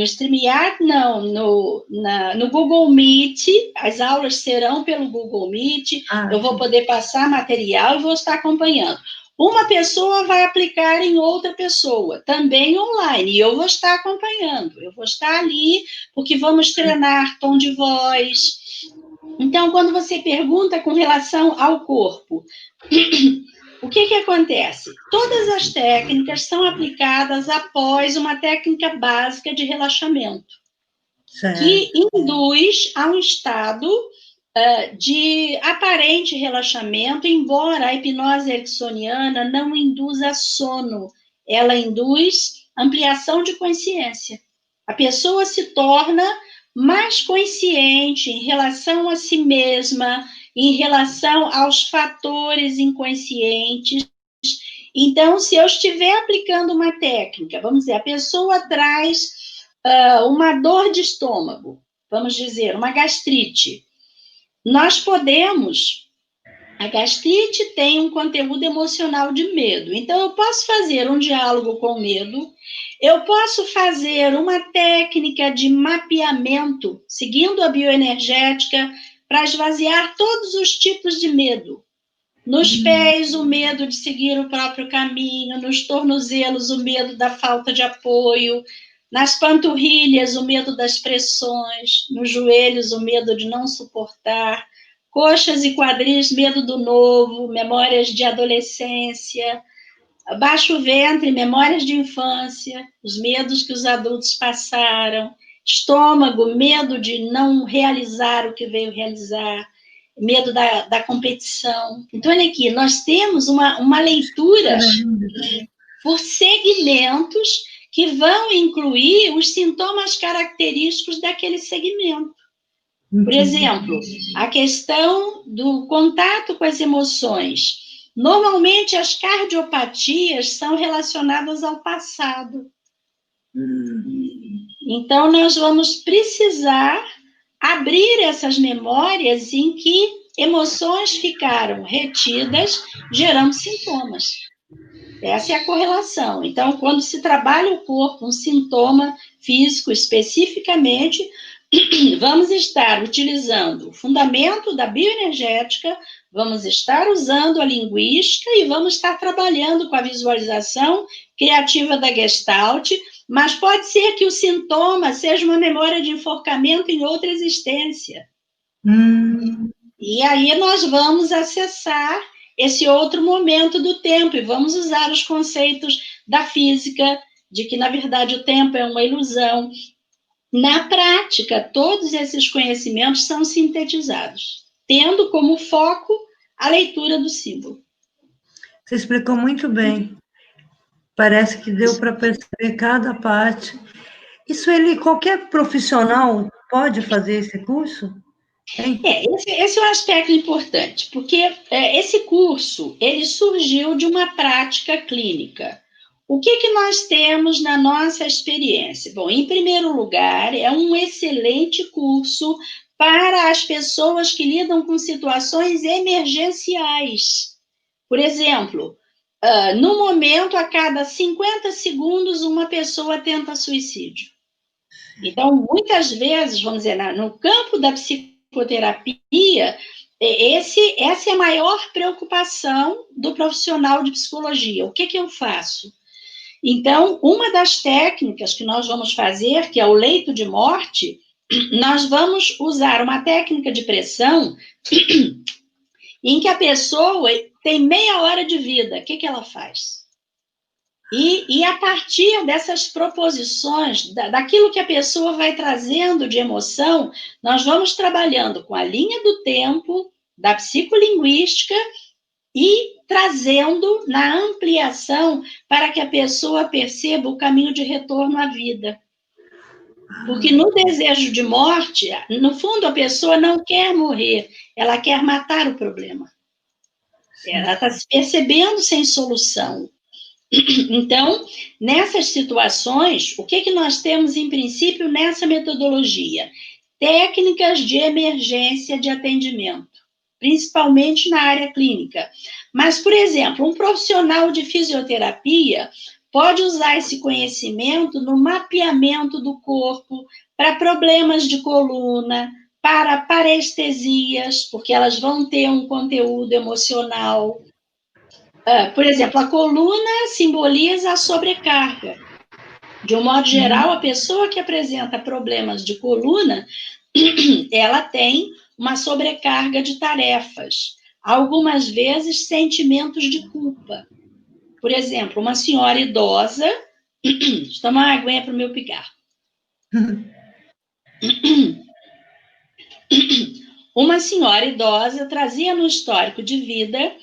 StreamYard, não, no Google Meet, as aulas serão pelo Google Meet, eu vou poder passar material e vou estar acompanhando. Uma pessoa vai aplicar em outra pessoa, também online, e eu vou estar acompanhando, eu vou estar ali, porque vamos treinar tom de voz. Então, quando você pergunta com relação ao corpo, o que acontece? Todas as técnicas são aplicadas após uma técnica básica de relaxamento, que induz a um estado de aparente relaxamento, embora a hipnose ericksoniana não induza sono, ela induz ampliação de consciência. A pessoa se torna mais consciente em relação a si mesma, em relação aos fatores inconscientes. Então, se eu estiver aplicando uma técnica, vamos dizer, a pessoa traz uma dor de estômago, vamos dizer, uma gastrite. Nós podemos... A gastrite tem um conteúdo emocional de medo. Então, eu posso fazer um diálogo com o medo, eu posso fazer uma técnica de mapeamento, seguindo a bioenergética, para esvaziar todos os tipos de medo. Nos pés, o medo de seguir o próprio caminho, nos tornozelos, o medo da falta de apoio, nas panturrilhas, o medo das pressões, nos joelhos, o medo de não suportar, coxas e quadris, medo do novo, memórias de adolescência, baixo ventre, memórias de infância, os medos que os adultos passaram, estômago, medo de não realizar o que veio realizar, medo da competição. Então, olha aqui, nós temos uma leitura por segmentos que vão incluir os sintomas característicos daquele segmento. Por exemplo, a questão do contato com as emoções. Normalmente, as cardiopatias são relacionadas ao passado. Então, nós vamos precisar abrir essas memórias em que emoções ficaram retidas, gerando sintomas. Essa é a correlação. Então, quando se trabalha o corpo, um sintoma físico especificamente, vamos estar utilizando o fundamento da bioenergética, vamos estar usando a linguística e vamos estar trabalhando com a visualização criativa da Gestalt, mas pode ser que o sintoma seja uma memória de enforcamento em outra existência. E aí nós vamos acessar esse outro momento do tempo e vamos usar os conceitos da física, de que, na verdade, o tempo é uma ilusão. Na prática, todos esses conhecimentos são sintetizados, tendo como foco a leitura do símbolo. Você explicou muito bem. Parece que deu para perceber cada parte. Isso qualquer profissional pode fazer esse curso? Esse é um aspecto importante, porque esse curso, ele surgiu de uma prática clínica. O que nós temos na nossa experiência? Bom, em primeiro lugar, é um excelente curso para as pessoas que lidam com situações emergenciais. Por exemplo, no momento, a cada 50 segundos, uma pessoa tenta suicídio. Então, muitas vezes, vamos dizer, no campo da psicoterapia, essa é a maior preocupação do profissional de psicologia. O que eu faço? Então, uma das técnicas que nós vamos fazer, que é o leito de morte, nós vamos usar uma técnica de pressão em que a pessoa tem meia hora de vida. O que ela faz? E a partir dessas proposições, daquilo que a pessoa vai trazendo de emoção, nós vamos trabalhando com a linha do tempo, da psicolinguística e trazendo na ampliação para que a pessoa perceba o caminho de retorno à vida. Porque no desejo de morte, no fundo, a pessoa não quer morrer, ela quer matar o problema. Ela está se percebendo sem solução. Então, nessas situações, o que nós temos, em princípio, nessa metodologia? Técnicas de emergência de atendimento, principalmente na área clínica. Mas, por exemplo, um profissional de fisioterapia pode usar esse conhecimento no mapeamento do corpo para problemas de coluna, para parestesias, porque elas vão ter um conteúdo emocional. Por exemplo, a coluna simboliza a sobrecarga. De um modo geral, a pessoa que apresenta problemas de coluna, ela tem uma sobrecarga de tarefas. Algumas vezes, sentimentos de culpa. Por exemplo, uma senhora idosa... Deixa eu tomar uma aguinha para o meu pigarro. Uma senhora idosa trazia no histórico de vida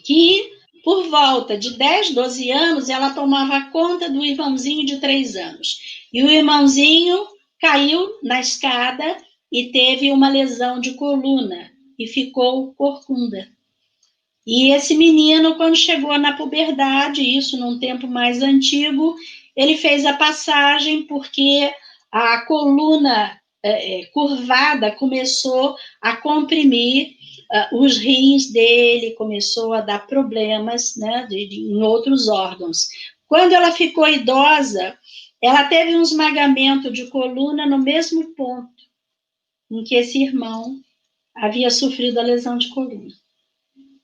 que, por volta de 10, 12 anos, ela tomava conta do irmãozinho de 3 anos. E o irmãozinho caiu na escada e teve uma lesão de coluna e ficou corcunda. E esse menino, quando chegou na puberdade, isso num tempo mais antigo, ele fez a passagem porque a coluna curvada começou a comprimir os rins dele, começou a dar problemas, né, em outros órgãos. Quando ela ficou idosa, ela teve um esmagamento de coluna no mesmo ponto em que esse irmão havia sofrido a lesão de coluna.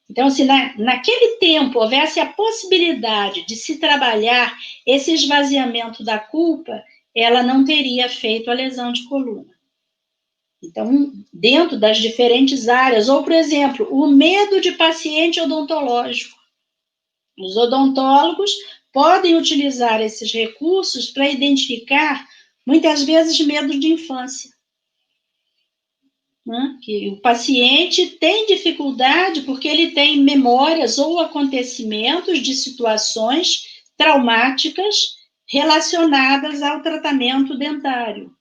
Então, se naquele tempo houvesse a possibilidade de se trabalhar esse esvaziamento da culpa, ela não teria feito a lesão de coluna. Então, dentro das diferentes áreas, ou, por exemplo, o medo de paciente odontológico. Os odontólogos podem utilizar esses recursos para identificar, muitas vezes, medo de infância. Né? Que o paciente tem dificuldade porque ele tem memórias ou acontecimentos de situações traumáticas relacionadas ao tratamento dentário.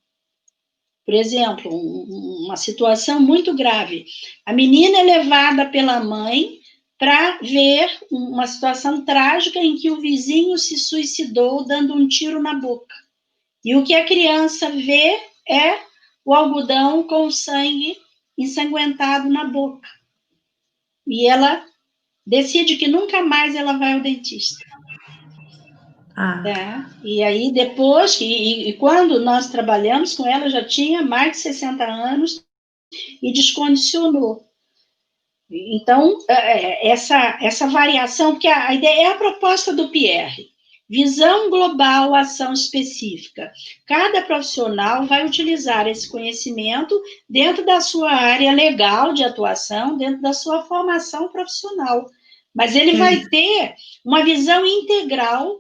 Por exemplo, uma situação muito grave. A menina é levada pela mãe para ver uma situação trágica em que o vizinho se suicidou dando um tiro na boca. E o que a criança vê é o algodão com sangue ensanguentado na boca. E ela decide que nunca mais ela vai ao dentista. E aí, depois, e quando nós trabalhamos com ela, já tinha mais de 60 anos e descondicionou. Então, essa variação, porque a ideia é a proposta do Pierre. Visão global, ação específica. Cada profissional vai utilizar esse conhecimento dentro da sua área legal de atuação, dentro da sua formação profissional. Mas ele vai ter uma visão integral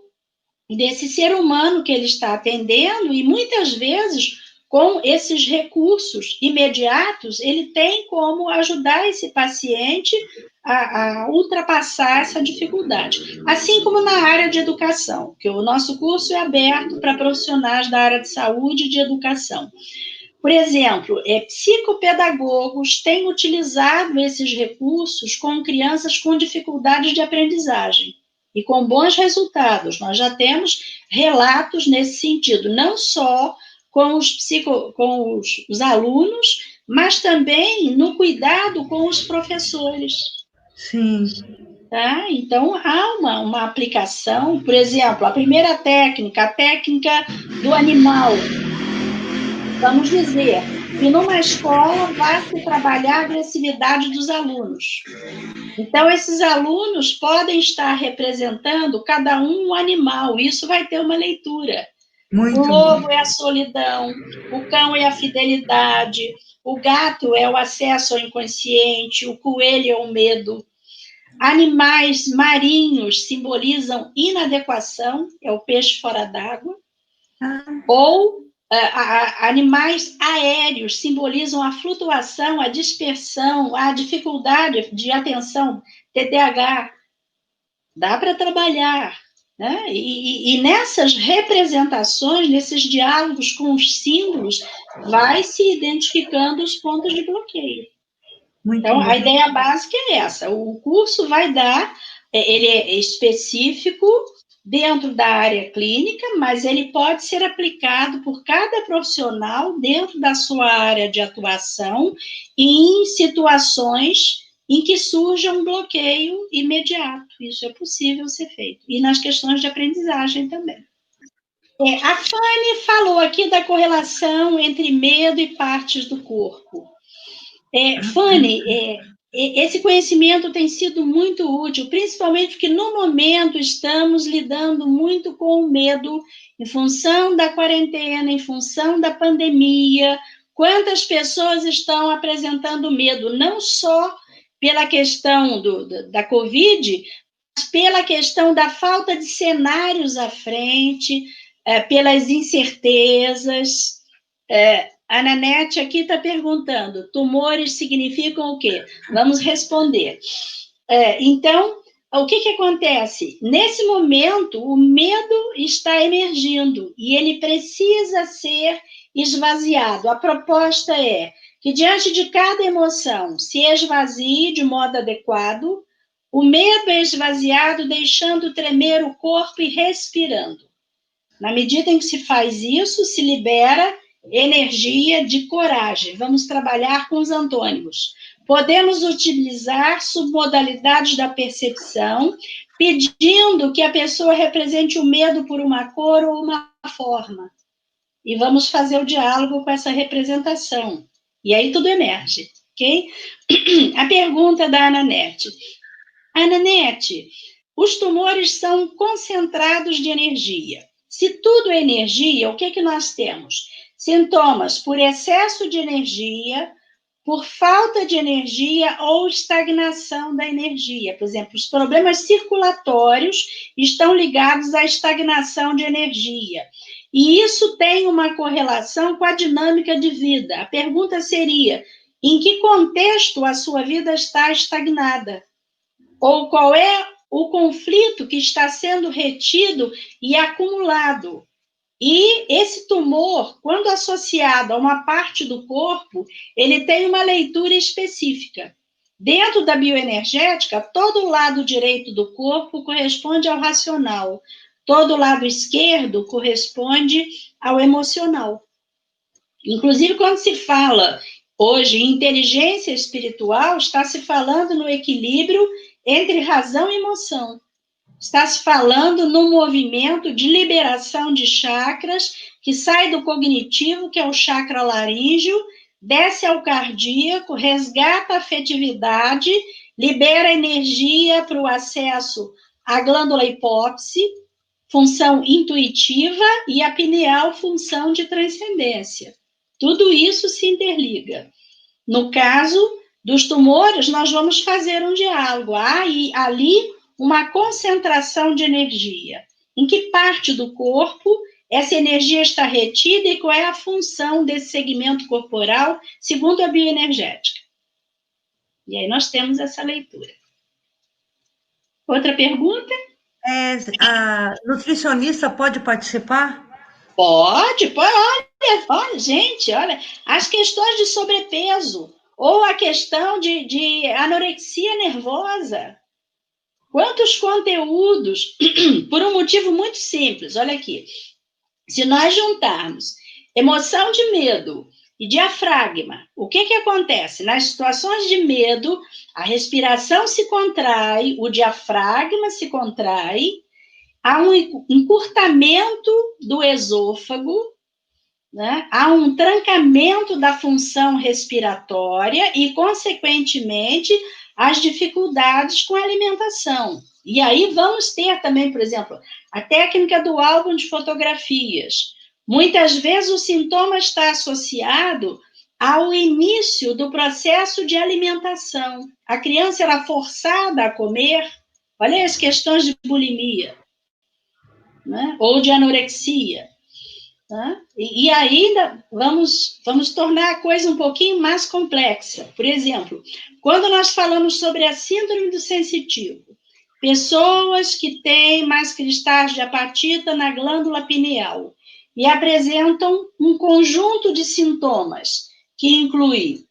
desse ser humano que ele está atendendo, e muitas vezes, com esses recursos imediatos, ele tem como ajudar esse paciente a ultrapassar essa dificuldade. Assim como na área de educação, que o nosso curso é aberto para profissionais da área de saúde e de educação. Por exemplo, psicopedagogos têm utilizado esses recursos com crianças com dificuldades de aprendizagem e com bons resultados. Nós já temos relatos nesse sentido, não só com os alunos, mas também no cuidado com os professores. Sim. Tá? Então, há uma aplicação, por exemplo, a primeira técnica, a técnica do animal. Vamos dizer que numa escola vai se trabalhar a agressividade dos alunos. Então, esses alunos podem estar representando cada um animal, isso vai ter uma leitura. Muito o lobo é a solidão, o cão é a fidelidade, o gato é o acesso ao inconsciente, o coelho é o medo. Animais marinhos simbolizam inadequação, é o peixe fora d'água, ou animais aéreos simbolizam a flutuação, a dispersão, a dificuldade de atenção, TDAH. Dá para trabalhar, né? E nessas representações, nesses diálogos com os símbolos, vai se identificando os pontos de bloqueio. Então, a ideia básica é essa. O curso vai dar, ele é específico dentro da área clínica, mas ele pode ser aplicado por cada profissional dentro da sua área de atuação em situações em que surja um bloqueio imediato. Isso é possível ser feito. E nas questões de aprendizagem também. A Fanny falou aqui da correlação entre medo e partes do corpo. Fanny, esse conhecimento tem sido muito útil, principalmente porque no momento estamos lidando muito com o medo em função da quarentena, em função da pandemia. Quantas pessoas estão apresentando medo, não só pela questão da Covid, mas pela questão da falta de cenários à frente, pelas incertezas. A Nanete aqui está perguntando, tumores significam o quê? Vamos responder. Então, o que acontece? Nesse momento, o medo está emergindo e ele precisa ser esvaziado. A proposta é que, diante de cada emoção, se esvazie de modo adequado, o medo é esvaziado, deixando tremer o corpo e respirando. Na medida em que se faz isso, se libera energia de coragem. Vamos trabalhar com os antônimos. Podemos utilizar submodalidades da percepção, pedindo que a pessoa represente o medo por uma cor ou uma forma. E vamos fazer o diálogo com essa representação. E aí tudo emerge, ok? A pergunta da Ananete. Ananete, os tumores são concentrados de energia. Se tudo é energia, o que nós temos? Sintomas por excesso de energia, por falta de energia ou estagnação da energia. Por exemplo, os problemas circulatórios estão ligados à estagnação de energia. E isso tem uma correlação com a dinâmica de vida. A pergunta seria, em que contexto a sua vida está estagnada? Ou qual é o conflito que está sendo retido e acumulado. E esse tumor, quando associado a uma parte do corpo, ele tem uma leitura específica. Dentro da bioenergética, todo o lado direito do corpo corresponde ao racional, todo o lado esquerdo corresponde ao emocional. Inclusive, quando se fala hoje em inteligência espiritual, está se falando no equilíbrio entre razão e emoção. Está se falando num movimento de liberação de chakras que sai do cognitivo, que é o chakra laríngeo, desce ao cardíaco, resgata a afetividade, libera energia para o acesso à glândula hipófise, função intuitiva, e a pineal, função de transcendência. Tudo isso se interliga. No caso dos tumores, nós vamos fazer um diálogo. Há ali uma concentração de energia. Em que parte do corpo essa energia está retida e qual é a função desse segmento corporal, segundo a bioenergética? E aí nós temos essa leitura. Outra pergunta? A nutricionista pode participar? Pode. Olha, gente, olha, as questões de sobrepeso ou a questão de anorexia nervosa. Quantos conteúdos, por um motivo muito simples, olha aqui. Se nós juntarmos emoção de medo e diafragma, o que acontece? Nas situações de medo, a respiração se contrai, o diafragma se contrai, há um encurtamento do esôfago, né? Há um trancamento da função respiratória e, consequentemente, as dificuldades com a alimentação. E aí vamos ter também, por exemplo, a técnica do álbum de fotografias. Muitas vezes o sintoma está associado ao início do processo de alimentação. A criança era forçada a comer, olha as questões de bulimia, né? Ou de anorexia. Tá? E ainda vamos tornar a coisa um pouquinho mais complexa. Por exemplo, quando nós falamos sobre a síndrome do sensitivo, pessoas que têm mais cristais de apatita na glândula pineal e apresentam um conjunto de sintomas que inclui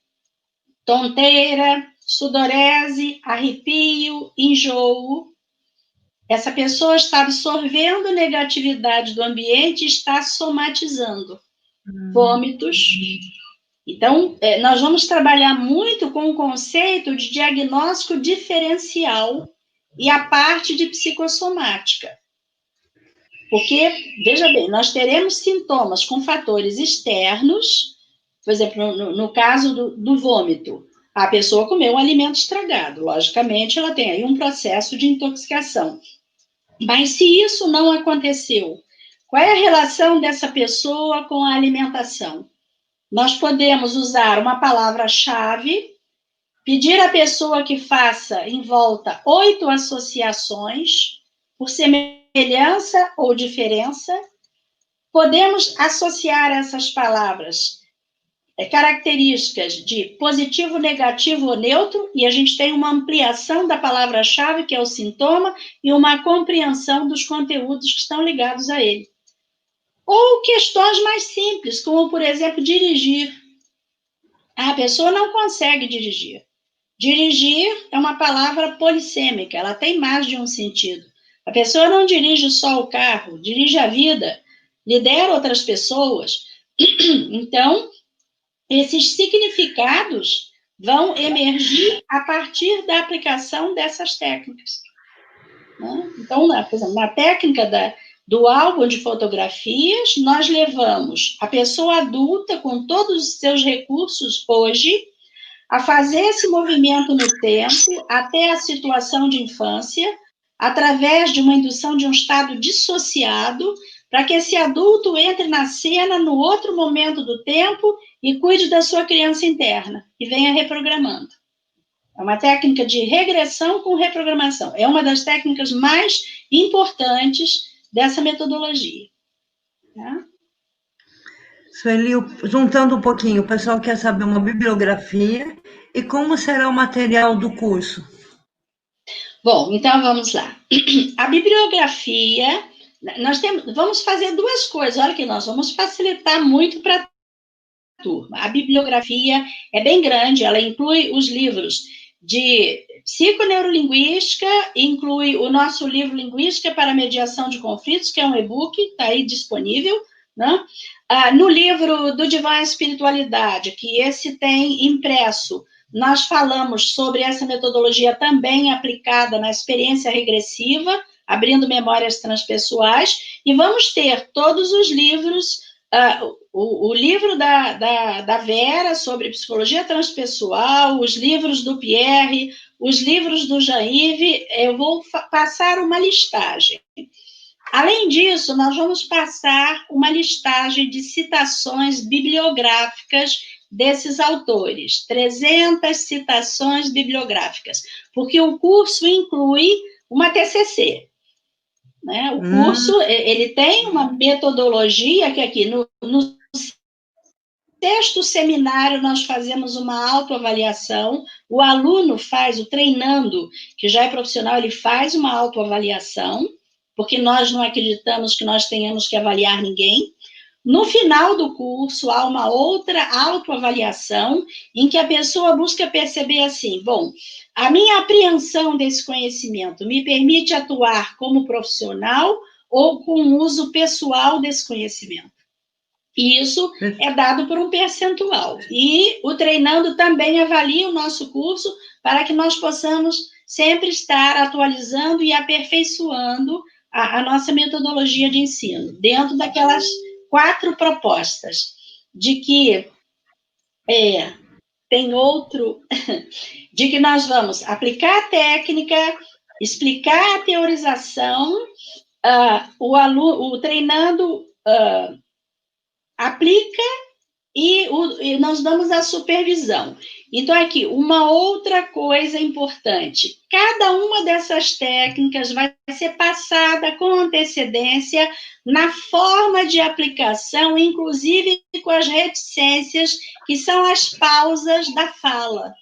tonteira, sudorese, arrepio, enjoo. Essa pessoa está absorvendo negatividade do ambiente e está somatizando vômitos. Então, nós vamos trabalhar muito com o conceito de diagnóstico diferencial e a parte de psicossomática. Porque, veja bem, nós teremos sintomas com fatores externos, por exemplo, no caso do vômito, a pessoa comeu um alimento estragado, logicamente ela tem aí um processo de intoxicação. Mas se isso não aconteceu, qual é a relação dessa pessoa com a alimentação? Nós podemos usar uma palavra-chave, pedir à pessoa que faça em volta 8 associações, por semelhança ou diferença. Podemos associar essas palavras características de positivo, negativo ou neutro, e a gente tem uma ampliação da palavra-chave, que é o sintoma, e uma compreensão dos conteúdos que estão ligados a ele. Ou questões mais simples, como, por exemplo, dirigir. A pessoa não consegue dirigir. Dirigir é uma palavra polissêmica, ela tem mais de um sentido. A pessoa não dirige só o carro, dirige a vida, lidera outras pessoas. Então, esses significados vão emergir a partir da aplicação dessas técnicas. Né? Então, por exemplo, na técnica do álbum de fotografias, nós levamos a pessoa adulta, com todos os seus recursos hoje, a fazer esse movimento no tempo, até a situação de infância, através de uma indução de um estado dissociado, para que esse adulto entre na cena no outro momento do tempo e cuide da sua criança interna e venha reprogramando. É uma técnica de regressão com reprogramação. É uma das técnicas mais importantes dessa metodologia. Tá? Sueli, juntando um pouquinho, o pessoal quer saber uma bibliografia e como será o material do curso. Bom, então vamos lá. A bibliografia, vamos fazer duas coisas. Olha que nós vamos facilitar muito para a turma. A bibliografia é bem grande, ela inclui os livros de psiconeurolinguística, inclui o nosso livro Linguística para Mediação de Conflitos, que é um e-book, está aí disponível, né? No livro do Divã Espiritualidade, que esse tem impresso, nós falamos sobre essa metodologia também aplicada na experiência regressiva, abrindo memórias transpessoais, e vamos ter todos os livros, o livro da Vera sobre psicologia transpessoal, os livros do Pierre, os livros do Jean-Yves, eu vou passar uma listagem. Além disso, nós vamos passar uma listagem de citações bibliográficas desses autores, 300 citações bibliográficas, porque o curso inclui uma TCC. Né? O curso, ele tem uma metodologia que aqui, no sexto seminário, nós fazemos uma autoavaliação, o aluno faz, o treinando, que já é profissional, ele faz uma autoavaliação, porque nós não acreditamos que nós tenhamos que avaliar ninguém. No final do curso, há uma outra autoavaliação, em que a pessoa busca perceber assim, bom, a minha apreensão desse conhecimento me permite atuar como profissional ou com uso pessoal desse conhecimento. E isso é dado por um percentual. E o treinando também avalia o nosso curso para que nós possamos sempre estar atualizando e aperfeiçoando a nossa metodologia de ensino, dentro daquelas 4 propostas, de que tem outro, de que nós vamos aplicar a técnica, explicar a teorização, o treinando aplica e nós damos a supervisão. Então, aqui, uma outra coisa importante, cada uma dessas técnicas vai ser passada com antecedência na forma de aplicação, inclusive com as reticências, que são as pausas da fala.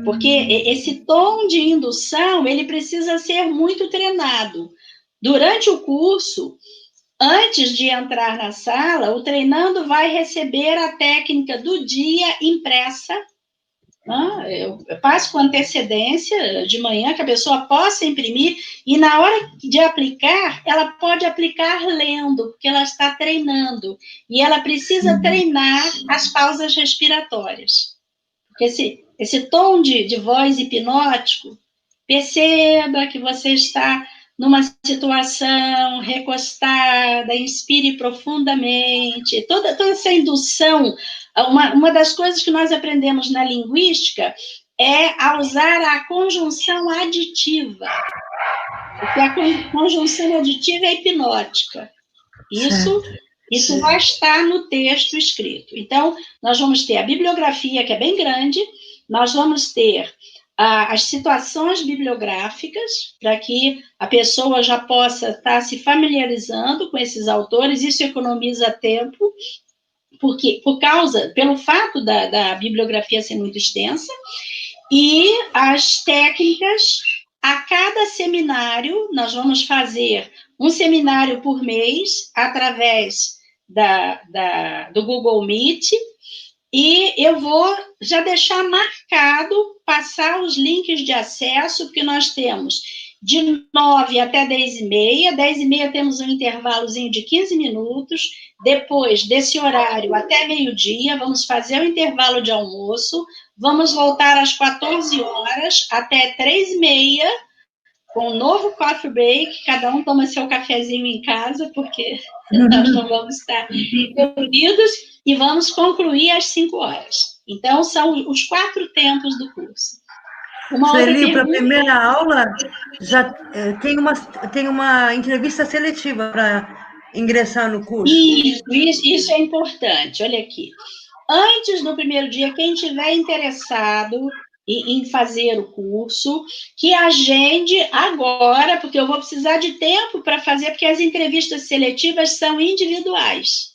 Porque esse tom de indução, ele precisa ser muito treinado. Durante o curso, antes de entrar na sala, o treinando vai receber a técnica do dia impressa. Eu passo com antecedência de manhã, que a pessoa possa imprimir, e na hora de aplicar, ela pode aplicar lendo, porque ela está treinando. E ela precisa treinar as pausas respiratórias. Porque esse tom de voz hipnótico, perceba que você está numa situação recostada, inspire profundamente, toda essa indução. Uma das coisas que nós aprendemos na linguística é a usar a conjunção aditiva, porque a conjunção aditiva é hipnótica. Isso vai estar no texto escrito. Então, nós vamos ter a bibliografia, que é bem grande, nós vamos ter as situações bibliográficas, para que a pessoa já possa estar se familiarizando com esses autores, isso economiza tempo, porque, pelo fato da bibliografia ser muito extensa, e as técnicas, a cada seminário, nós vamos fazer um seminário por mês, através do Google Meet, e eu vou já deixar marcado, passar os links de acesso, porque nós temos de 9 até 10h30, 10h30 temos um intervalozinho de 15 minutos, depois desse horário até meio-dia, vamos fazer o intervalo de almoço, vamos voltar às 14 horas até 3h30, com um novo coffee break, cada um toma seu cafezinho em casa, porque nós não vamos estar reunidos, e vamos concluir às 5 horas. Então, são os 4 tempos do curso. Sueli, para a primeira aula, já tem uma entrevista seletiva para ingressar no curso. Isso é importante. Olha aqui. Antes do primeiro dia, quem estiver interessado em fazer o curso, que agende agora, porque eu vou precisar de tempo para fazer, porque as entrevistas seletivas são individuais.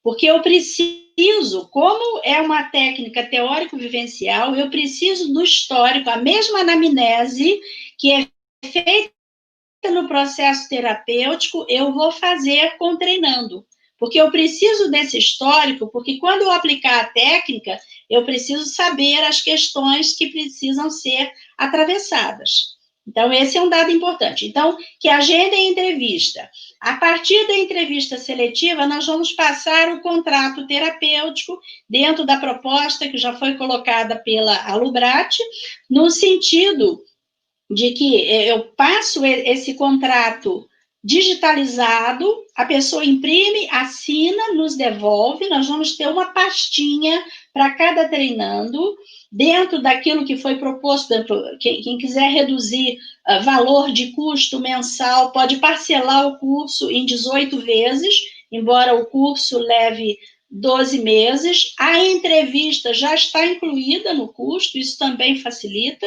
Porque eu preciso, como é uma técnica teórico-vivencial, eu preciso do histórico, a mesma anamnese que é feita no processo terapêutico, eu vou fazer com treinando. Porque eu preciso desse histórico, porque quando eu aplicar a técnica, eu preciso saber as questões que precisam ser atravessadas. Então, esse é um dado importante. Então, que agendem a entrevista. A partir da entrevista seletiva, nós vamos passar o contrato terapêutico dentro da proposta que já foi colocada pela Alubrate, no sentido de que eu passo esse contrato digitalizado, a pessoa imprime, assina, nos devolve, nós vamos ter uma pastinha para cada treinando, dentro daquilo que foi proposto, quem quiser reduzir valor de custo mensal, pode parcelar o curso em 18 vezes, embora o curso leve 12 meses, a entrevista já está incluída no custo, isso também facilita.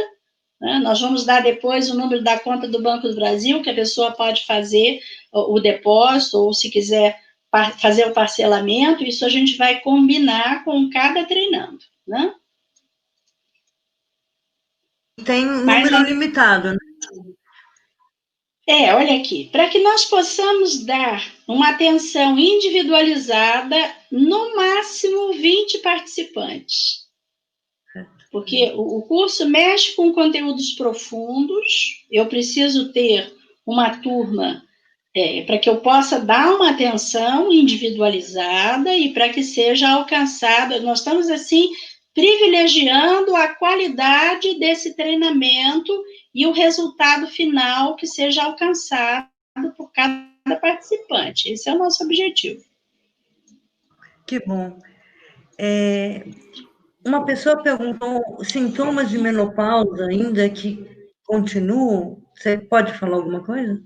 Nós vamos dar depois o número da conta do Banco do Brasil, que a pessoa pode fazer o depósito, ou se quiser fazer o parcelamento, isso a gente vai combinar com cada treinando, né? Tem um número limitado, né? Olha aqui, para que nós possamos dar uma atenção individualizada, no máximo 20 participantes. Porque o curso mexe com conteúdos profundos, eu preciso ter uma turma para que eu possa dar uma atenção individualizada e para que seja alcançada. Nós estamos, assim, privilegiando a qualidade desse treinamento e o resultado final que seja alcançado por cada participante. Esse é o nosso objetivo. Que bom. Uma pessoa perguntou sintomas de menopausa ainda que continuam. Você pode falar alguma coisa?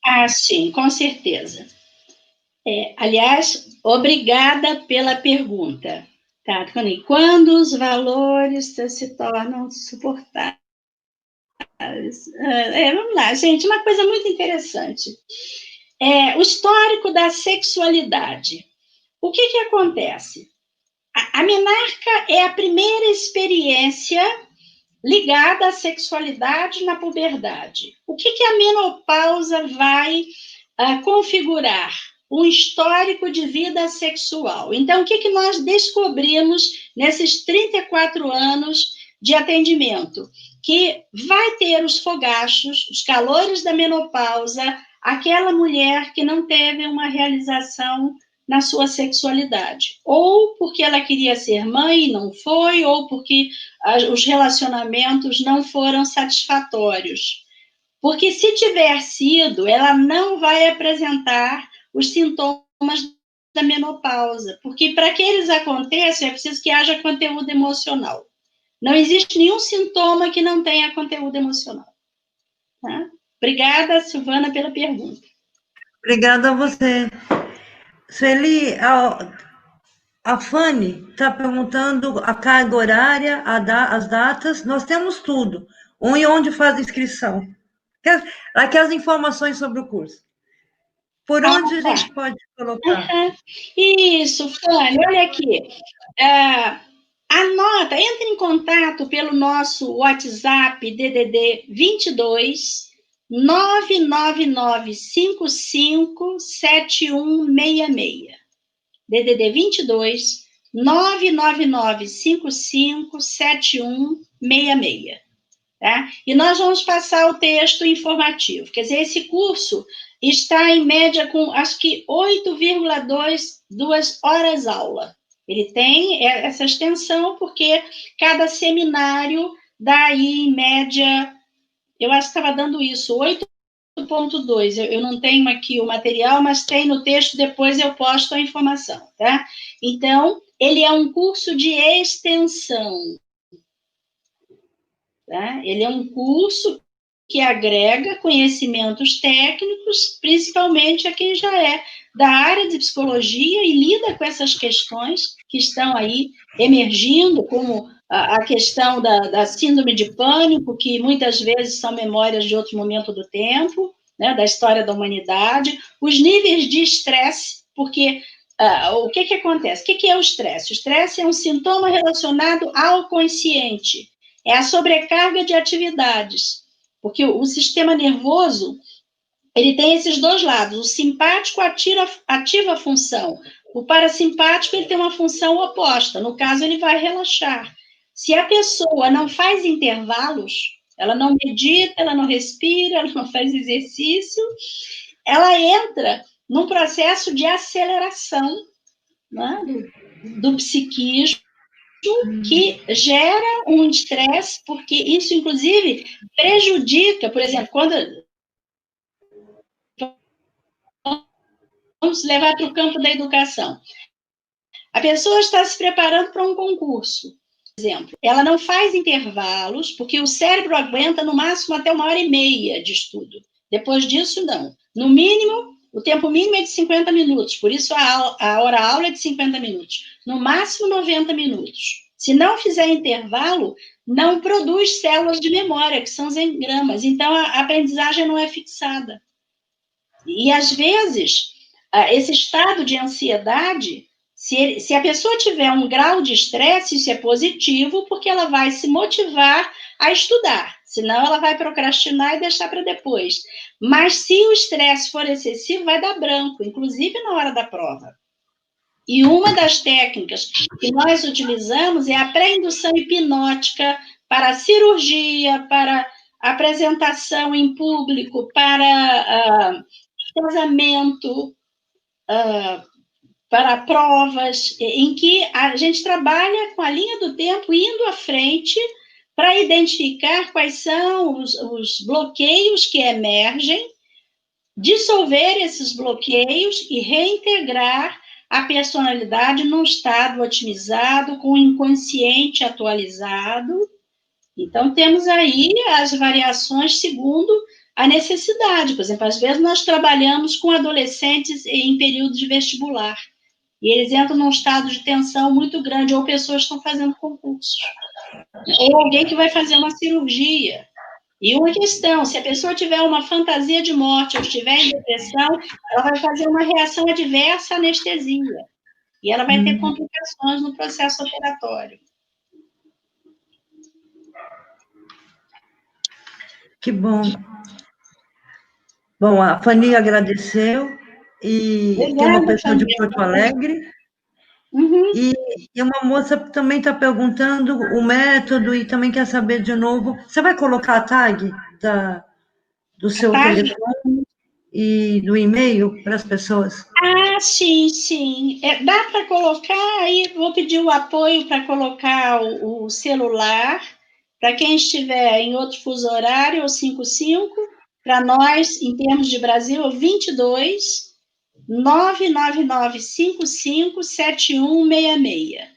Ah, sim, com certeza. Aliás, obrigada pela pergunta. Tá, quando os valores se tornam suportáveis? Vamos lá, gente, uma coisa muito interessante. O histórico da sexualidade. O que acontece? A menarca é a primeira experiência ligada à sexualidade na puberdade. O que a menopausa vai configurar? Um histórico de vida sexual. Então, o que nós descobrimos nesses 34 anos de atendimento? Que vai ter os fogachos, os calores da menopausa, aquela mulher que não teve uma realização na sua sexualidade, ou porque ela queria ser mãe e não foi, ou porque os relacionamentos não foram satisfatórios. Porque se tiver sido, ela não vai apresentar os sintomas da menopausa, porque para que eles aconteçam é preciso que haja conteúdo emocional. Não existe nenhum sintoma que não tenha conteúdo emocional. Tá? Obrigada, Silvana, pela pergunta. Obrigada a você. Sueli, a Fanny está perguntando a carga horária, as datas, nós temos tudo. Onde faz a inscrição? Aqui as informações sobre o curso. Por onde a gente pode colocar? Isso, Fanny, olha aqui. Anota, entre em contato pelo nosso WhatsApp DDD 22 99955 7166. DDD 22 99955 7166. Tá? E nós vamos passar o texto informativo. Quer dizer, esse curso está em média com, acho que, 8,2 horas aula. Ele tem essa extensão porque cada seminário dá aí, em média, eu acho que estava dando isso, 8,2. Eu não tenho aqui o material, mas tem no texto, depois eu posto a informação, tá? Então, ele é um curso de extensão. Tá? Ele é um curso que agrega conhecimentos técnicos, principalmente a quem já é da área de psicologia e lida com essas questões que estão aí emergindo, como a questão da síndrome de pânico, que muitas vezes são memórias de outro momento do tempo, né, da história da humanidade, os níveis de estresse, porque o que acontece? O que é o estresse? O estresse é um sintoma relacionado ao consciente. é a sobrecarga de atividades, porque o sistema nervoso, ele tem esses dois lados, o simpático ativa a função, o parasimpático ele tem uma função oposta, no caso ele vai relaxar. Se a pessoa não faz intervalos, ela não medita, ela não respira, ela não faz exercício, ela entra num processo de aceleração, né, do psiquismo, que gera um estresse, porque isso, inclusive, prejudica, por exemplo, quando... Vamos levar para o campo da educação. A pessoa está se preparando para um concurso, por exemplo. Ela não faz intervalos, porque o cérebro aguenta no máximo até 1h30 de estudo. Depois disso, não. No mínimo, o tempo mínimo é de 50 minutos, por isso a hora-aula é de 50 minutos. No máximo, 90 minutos. Se não fizer intervalo, não produz células de memória, que são os engramas. Então, a aprendizagem não é fixada. E, às vezes, esse estado de ansiedade, se a pessoa tiver um grau de estresse, isso é positivo, porque ela vai se motivar a estudar, senão ela vai procrastinar e deixar para depois. Mas se o estresse for excessivo, vai dar branco, inclusive na hora da prova. E uma das técnicas que nós utilizamos é a pré-indução hipnótica para cirurgia, para apresentação em público, para casamento, para provas, em que a gente trabalha com a linha do tempo indo à frente para identificar quais são os bloqueios que emergem, dissolver esses bloqueios e reintegrar a personalidade num estado otimizado, com o inconsciente atualizado. Então, temos aí as variações segundo a necessidade. Por exemplo, às vezes nós trabalhamos com adolescentes em período de vestibular, e eles entram num estado de tensão muito grande, ou pessoas que estão fazendo concurso, ou alguém que vai fazer uma cirurgia. E uma questão, se a pessoa tiver uma fantasia de morte ou estiver em depressão, ela vai fazer uma reação adversa à anestesia, e ela vai ter complicações no processo operatório. Que bom. Bom, a Fanny agradeceu, e Obrigada, tem uma pessoa Fanny. de Porto Alegre, e uma moça também está perguntando o método e também quer saber de novo. Você vai colocar a tag do seu telefone e do e-mail para as pessoas? Ah, sim, sim. Dá para colocar, aí vou pedir o apoio para colocar o celular, para quem estiver em outro fuso horário, ou 55, para nós, em termos de Brasil, 22 99955 7166.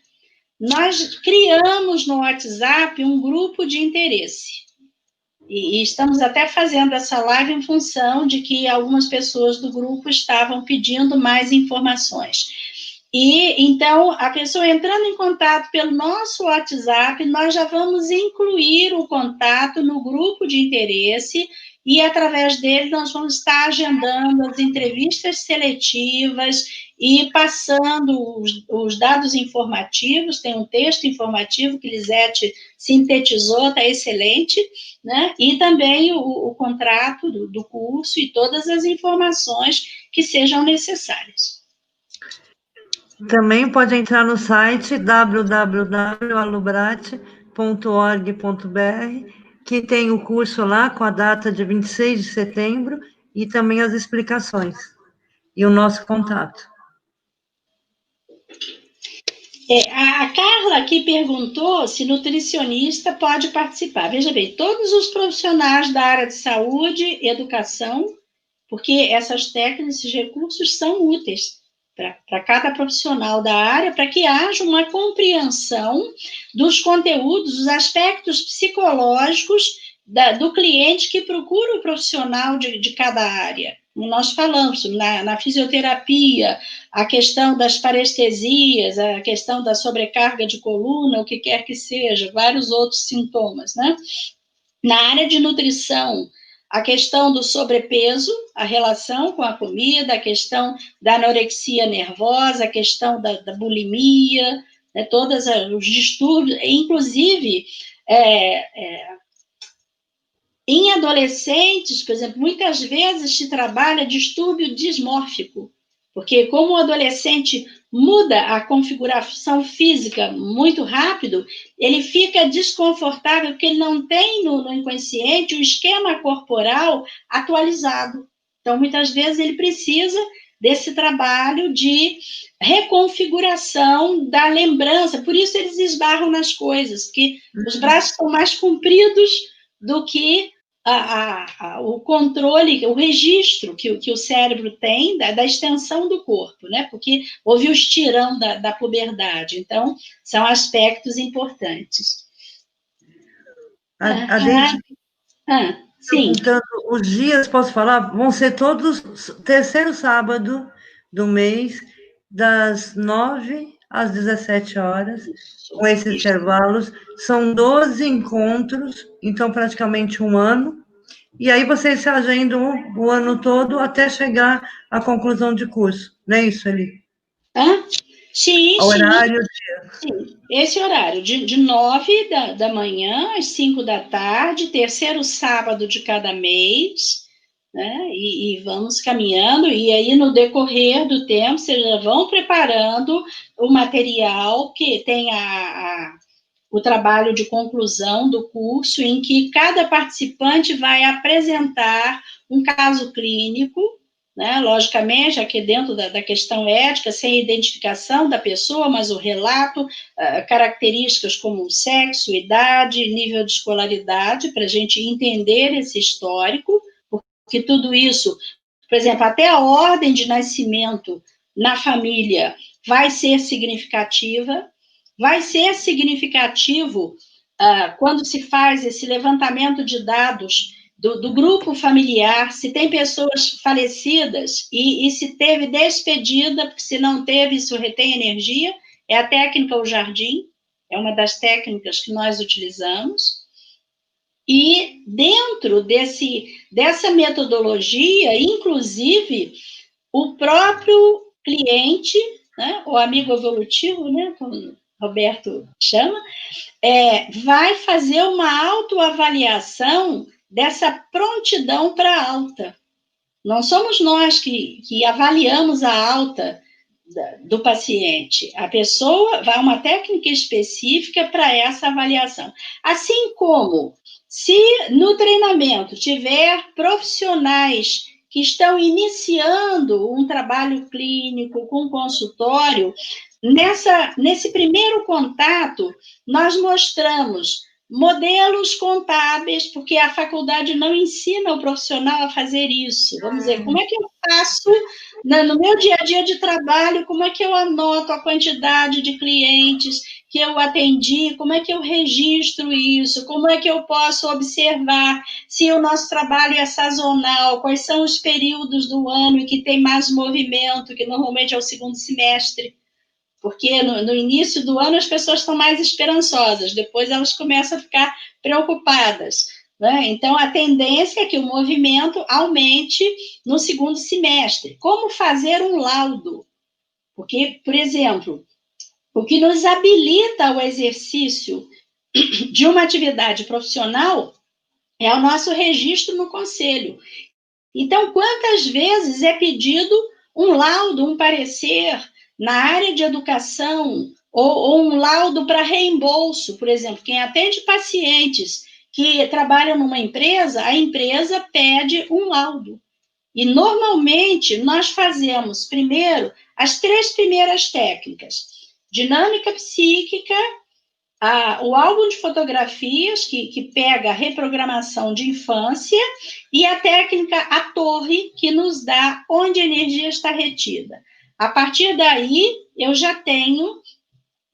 Nós criamos no WhatsApp um grupo de interesse. E estamos até fazendo essa live em função de que algumas pessoas do grupo estavam pedindo mais informações. E, então, a pessoa entrando em contato pelo nosso WhatsApp, nós já vamos incluir o contato no grupo de interesse, e, através dele, nós vamos estar agendando as entrevistas seletivas e passando os dados informativos. Tem um texto informativo que Lisete sintetizou, está excelente, né? E também o contrato do curso e todas as informações que sejam necessárias. Também pode entrar no site www.alubrate.org.br, que tem o curso lá com a data de 26 de setembro e também as explicações e o nosso contato. A Carla aqui perguntou se nutricionista pode participar. Veja bem, todos os profissionais da área de saúde e educação, porque essas técnicas, esses recursos são úteis para cada profissional da área, para que haja uma compreensão dos conteúdos, dos aspectos psicológicos do cliente que procura o profissional de cada área. Nós falamos na fisioterapia, a questão das parestesias, a questão da sobrecarga de coluna, o que quer que seja, vários outros sintomas, né? Na área de nutrição, a questão do sobrepeso, a relação com a comida, a questão da anorexia nervosa, a questão da bulimia, né, todos os distúrbios, inclusive Em adolescentes, por exemplo, muitas vezes se trabalha distúrbio dismórfico, porque como o adolescente muda a configuração física muito rápido, ele fica desconfortável porque ele não tem no inconsciente o esquema corporal atualizado. Então, muitas vezes, ele precisa desse trabalho de reconfiguração da lembrança. Por isso, eles esbarram nas coisas, porque os braços são mais compridos do que o controle, o registro que o cérebro tem da extensão do corpo, né? Porque houve o estirão da puberdade. Então, são aspectos importantes. Sim. Perguntando os dias, posso falar? Vão ser todos terceiro sábado do mês, das 9 às 17 horas, com esses intervalos. São 12 encontros, então praticamente um ano. E aí vocês se agendam o ano todo até chegar à conclusão de curso. Não é isso, Eli? Sim, horário sim. Esse horário, de 9 da manhã às 5 da tarde, terceiro sábado de cada mês, né? E vamos caminhando, e aí no decorrer do tempo, vocês já vão preparando o material que tem o trabalho de conclusão do curso, em que cada participante vai apresentar um caso clínico, né? Logicamente, aqui dentro da questão ética, sem identificação da pessoa, mas o relato, características como sexo, idade, nível de escolaridade, para a gente entender esse histórico, porque tudo isso, por exemplo, até a ordem de nascimento na família vai ser significativa. Vai ser significativo quando se faz esse levantamento de dados do grupo familiar, se tem pessoas falecidas e se teve despedida, porque se não teve, isso retém energia. É a técnica O Jardim, é uma das técnicas que nós utilizamos. E dentro dessa metodologia, inclusive, o próprio cliente, né, o amigo evolutivo, né, como Roberto chama, vai fazer uma autoavaliação dessa prontidão para alta. Não somos nós que avaliamos a alta do paciente. A pessoa vai uma técnica específica para essa avaliação. Assim como, se no treinamento tiver profissionais que estão iniciando um trabalho clínico com consultório, nesse primeiro contato, nós mostramos modelos contábeis, porque a faculdade não ensina o profissional a fazer isso. Vamos dizer, como é que eu faço no meu dia a dia de trabalho, como é que eu anoto a quantidade de clientes que eu atendi, como é que eu registro isso, como é que eu posso observar se o nosso trabalho é sazonal, quais são os períodos do ano em que tem mais movimento, que normalmente é o segundo semestre. Porque no início do ano as pessoas estão mais esperançosas, depois elas começam a ficar preocupadas, né? Então, a tendência é que o movimento aumente no segundo semestre. Como fazer um laudo? Porque, por exemplo, o que nos habilita ao exercício de uma atividade profissional é o nosso registro no conselho. Então, quantas vezes é pedido um laudo, um parecer na área de educação, ou um laudo para reembolso, por exemplo, quem atende pacientes que trabalham numa empresa, a empresa pede um laudo. E, normalmente, nós fazemos, primeiro, as 3 primeiras técnicas. Dinâmica psíquica, o álbum de fotografias, que pega a reprogramação de infância, e a técnica A Torre, que nos dá onde a energia está retida. A partir daí, eu já tenho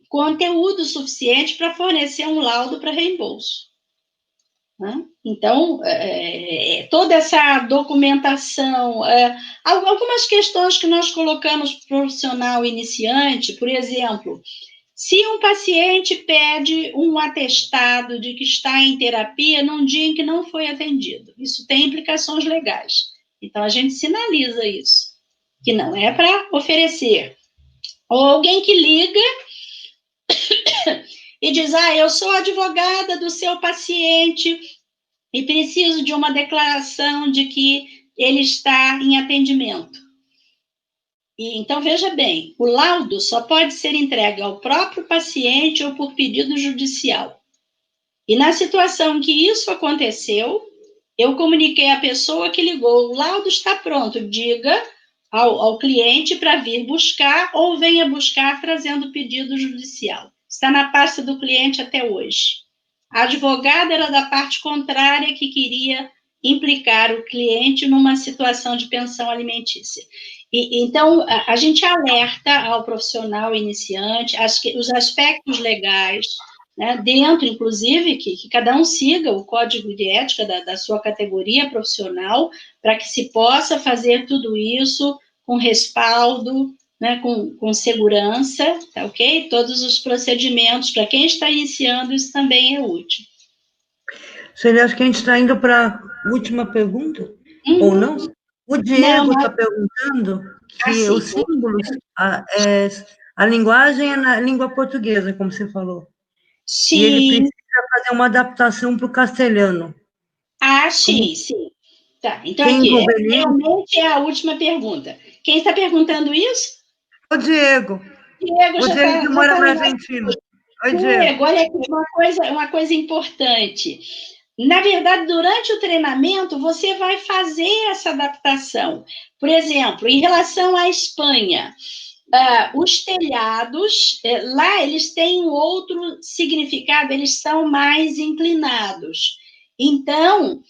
conteúdo suficiente para fornecer um laudo para reembolso. Né? Então, toda essa documentação, algumas questões que nós colocamos para o profissional iniciante, por exemplo, se um paciente pede um atestado de que está em terapia num dia em que não foi atendido, isso tem implicações legais. Então, a gente sinaliza isso, que não é para oferecer. Ou alguém que liga e diz, eu sou advogada do seu paciente e preciso de uma declaração de que ele está em atendimento. Então, veja bem, o laudo só pode ser entregue ao próprio paciente ou por pedido judicial. E na situação que isso aconteceu, eu comuniquei à pessoa que ligou, o laudo está pronto, diga ao cliente para vir buscar ou venha buscar trazendo pedido judicial. Está na pasta do cliente até hoje. A advogada era da parte contrária que queria implicar o cliente numa situação de pensão alimentícia. Então, a gente alerta ao profissional iniciante os aspectos legais, né, dentro, inclusive, que cada um siga o código de ética da sua categoria profissional, para que se possa fazer tudo isso com respaldo, né, com segurança, tá ok? Todos os procedimentos, para quem está iniciando, isso também é útil. Célia, acho que a gente está indo para a última pergunta, ou não? O Diego está perguntando que os símbolos, a linguagem é na língua portuguesa, como você falou. Sim. E ele precisa fazer uma adaptação para o castelhano. Sim. Tá, então aqui, realmente é a última pergunta. Quem está perguntando isso? O Diego. Diego já está... que mora na Argentina. Oi, Diego, olha aqui, uma coisa importante. Na verdade, durante o treinamento, você vai fazer essa adaptação. Por exemplo, em relação à Espanha, os telhados, lá eles têm outro significado, eles são mais inclinados. Então,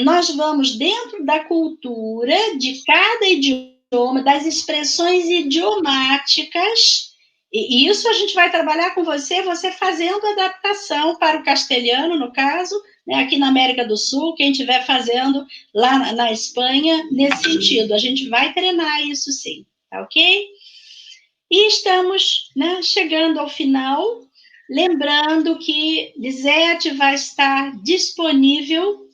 nós vamos dentro da cultura de cada idioma, das expressões idiomáticas, e isso a gente vai trabalhar com você fazendo adaptação para o castelhano, no caso, né, aqui na América do Sul, quem estiver fazendo lá na Espanha, nesse sentido. A gente vai treinar isso sim, tá ok? E estamos, né, chegando ao final, lembrando que Lisete vai estar disponível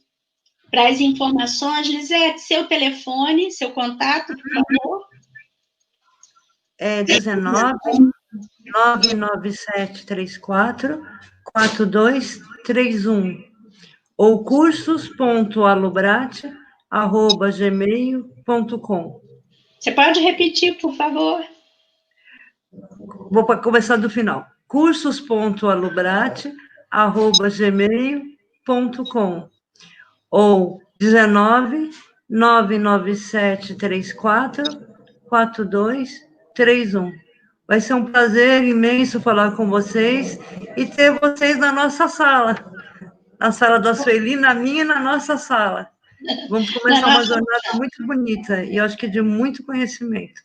para as informações. Lisete, seu telefone, seu contato, por favor. É 19 99734 4231 ou cursos.alubrate@gmail.com. Você pode repetir, por favor? Vou começar do final. cursos.alubrate@gmail.com ou 19 99734 4231. Vai ser um prazer imenso falar com vocês e ter vocês na nossa sala. Na sala da Sueli, na minha e na nossa sala. Vamos começar uma jornada muito bonita e eu acho que de muito conhecimento.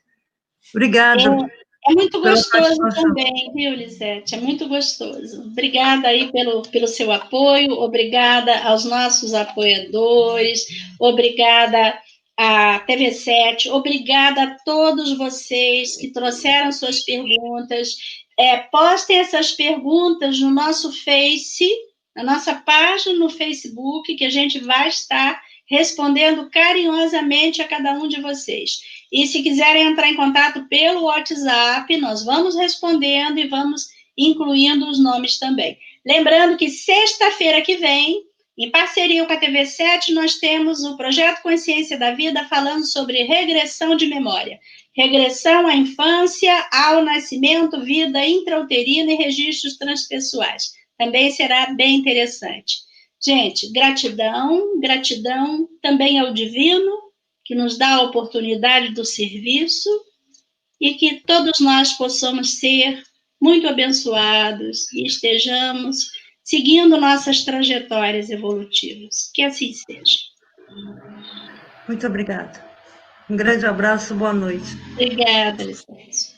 Obrigada. É muito gostoso também, viu, Lisete? É muito gostoso. Obrigada aí pelo seu apoio, obrigada aos nossos apoiadores, obrigada à TV7, obrigada a todos vocês que trouxeram suas perguntas. Postem essas perguntas no nosso Face, na nossa página no Facebook, que a gente vai estar respondendo carinhosamente a cada um de vocês. E se quiserem entrar em contato pelo WhatsApp, nós vamos respondendo e vamos incluindo os nomes também. Lembrando que sexta-feira que vem, em parceria com a TV7, nós temos o Projeto Consciência da Vida falando sobre regressão de memória. Regressão à infância, ao nascimento, vida intrauterina e registros transpessoais. Também será bem interessante. Gente, gratidão também ao Divino, que nos dá a oportunidade do serviço e que todos nós possamos ser muito abençoados e estejamos seguindo nossas trajetórias evolutivas. Que assim seja. Muito obrigada. Um grande abraço, boa noite. Obrigada, Lisete.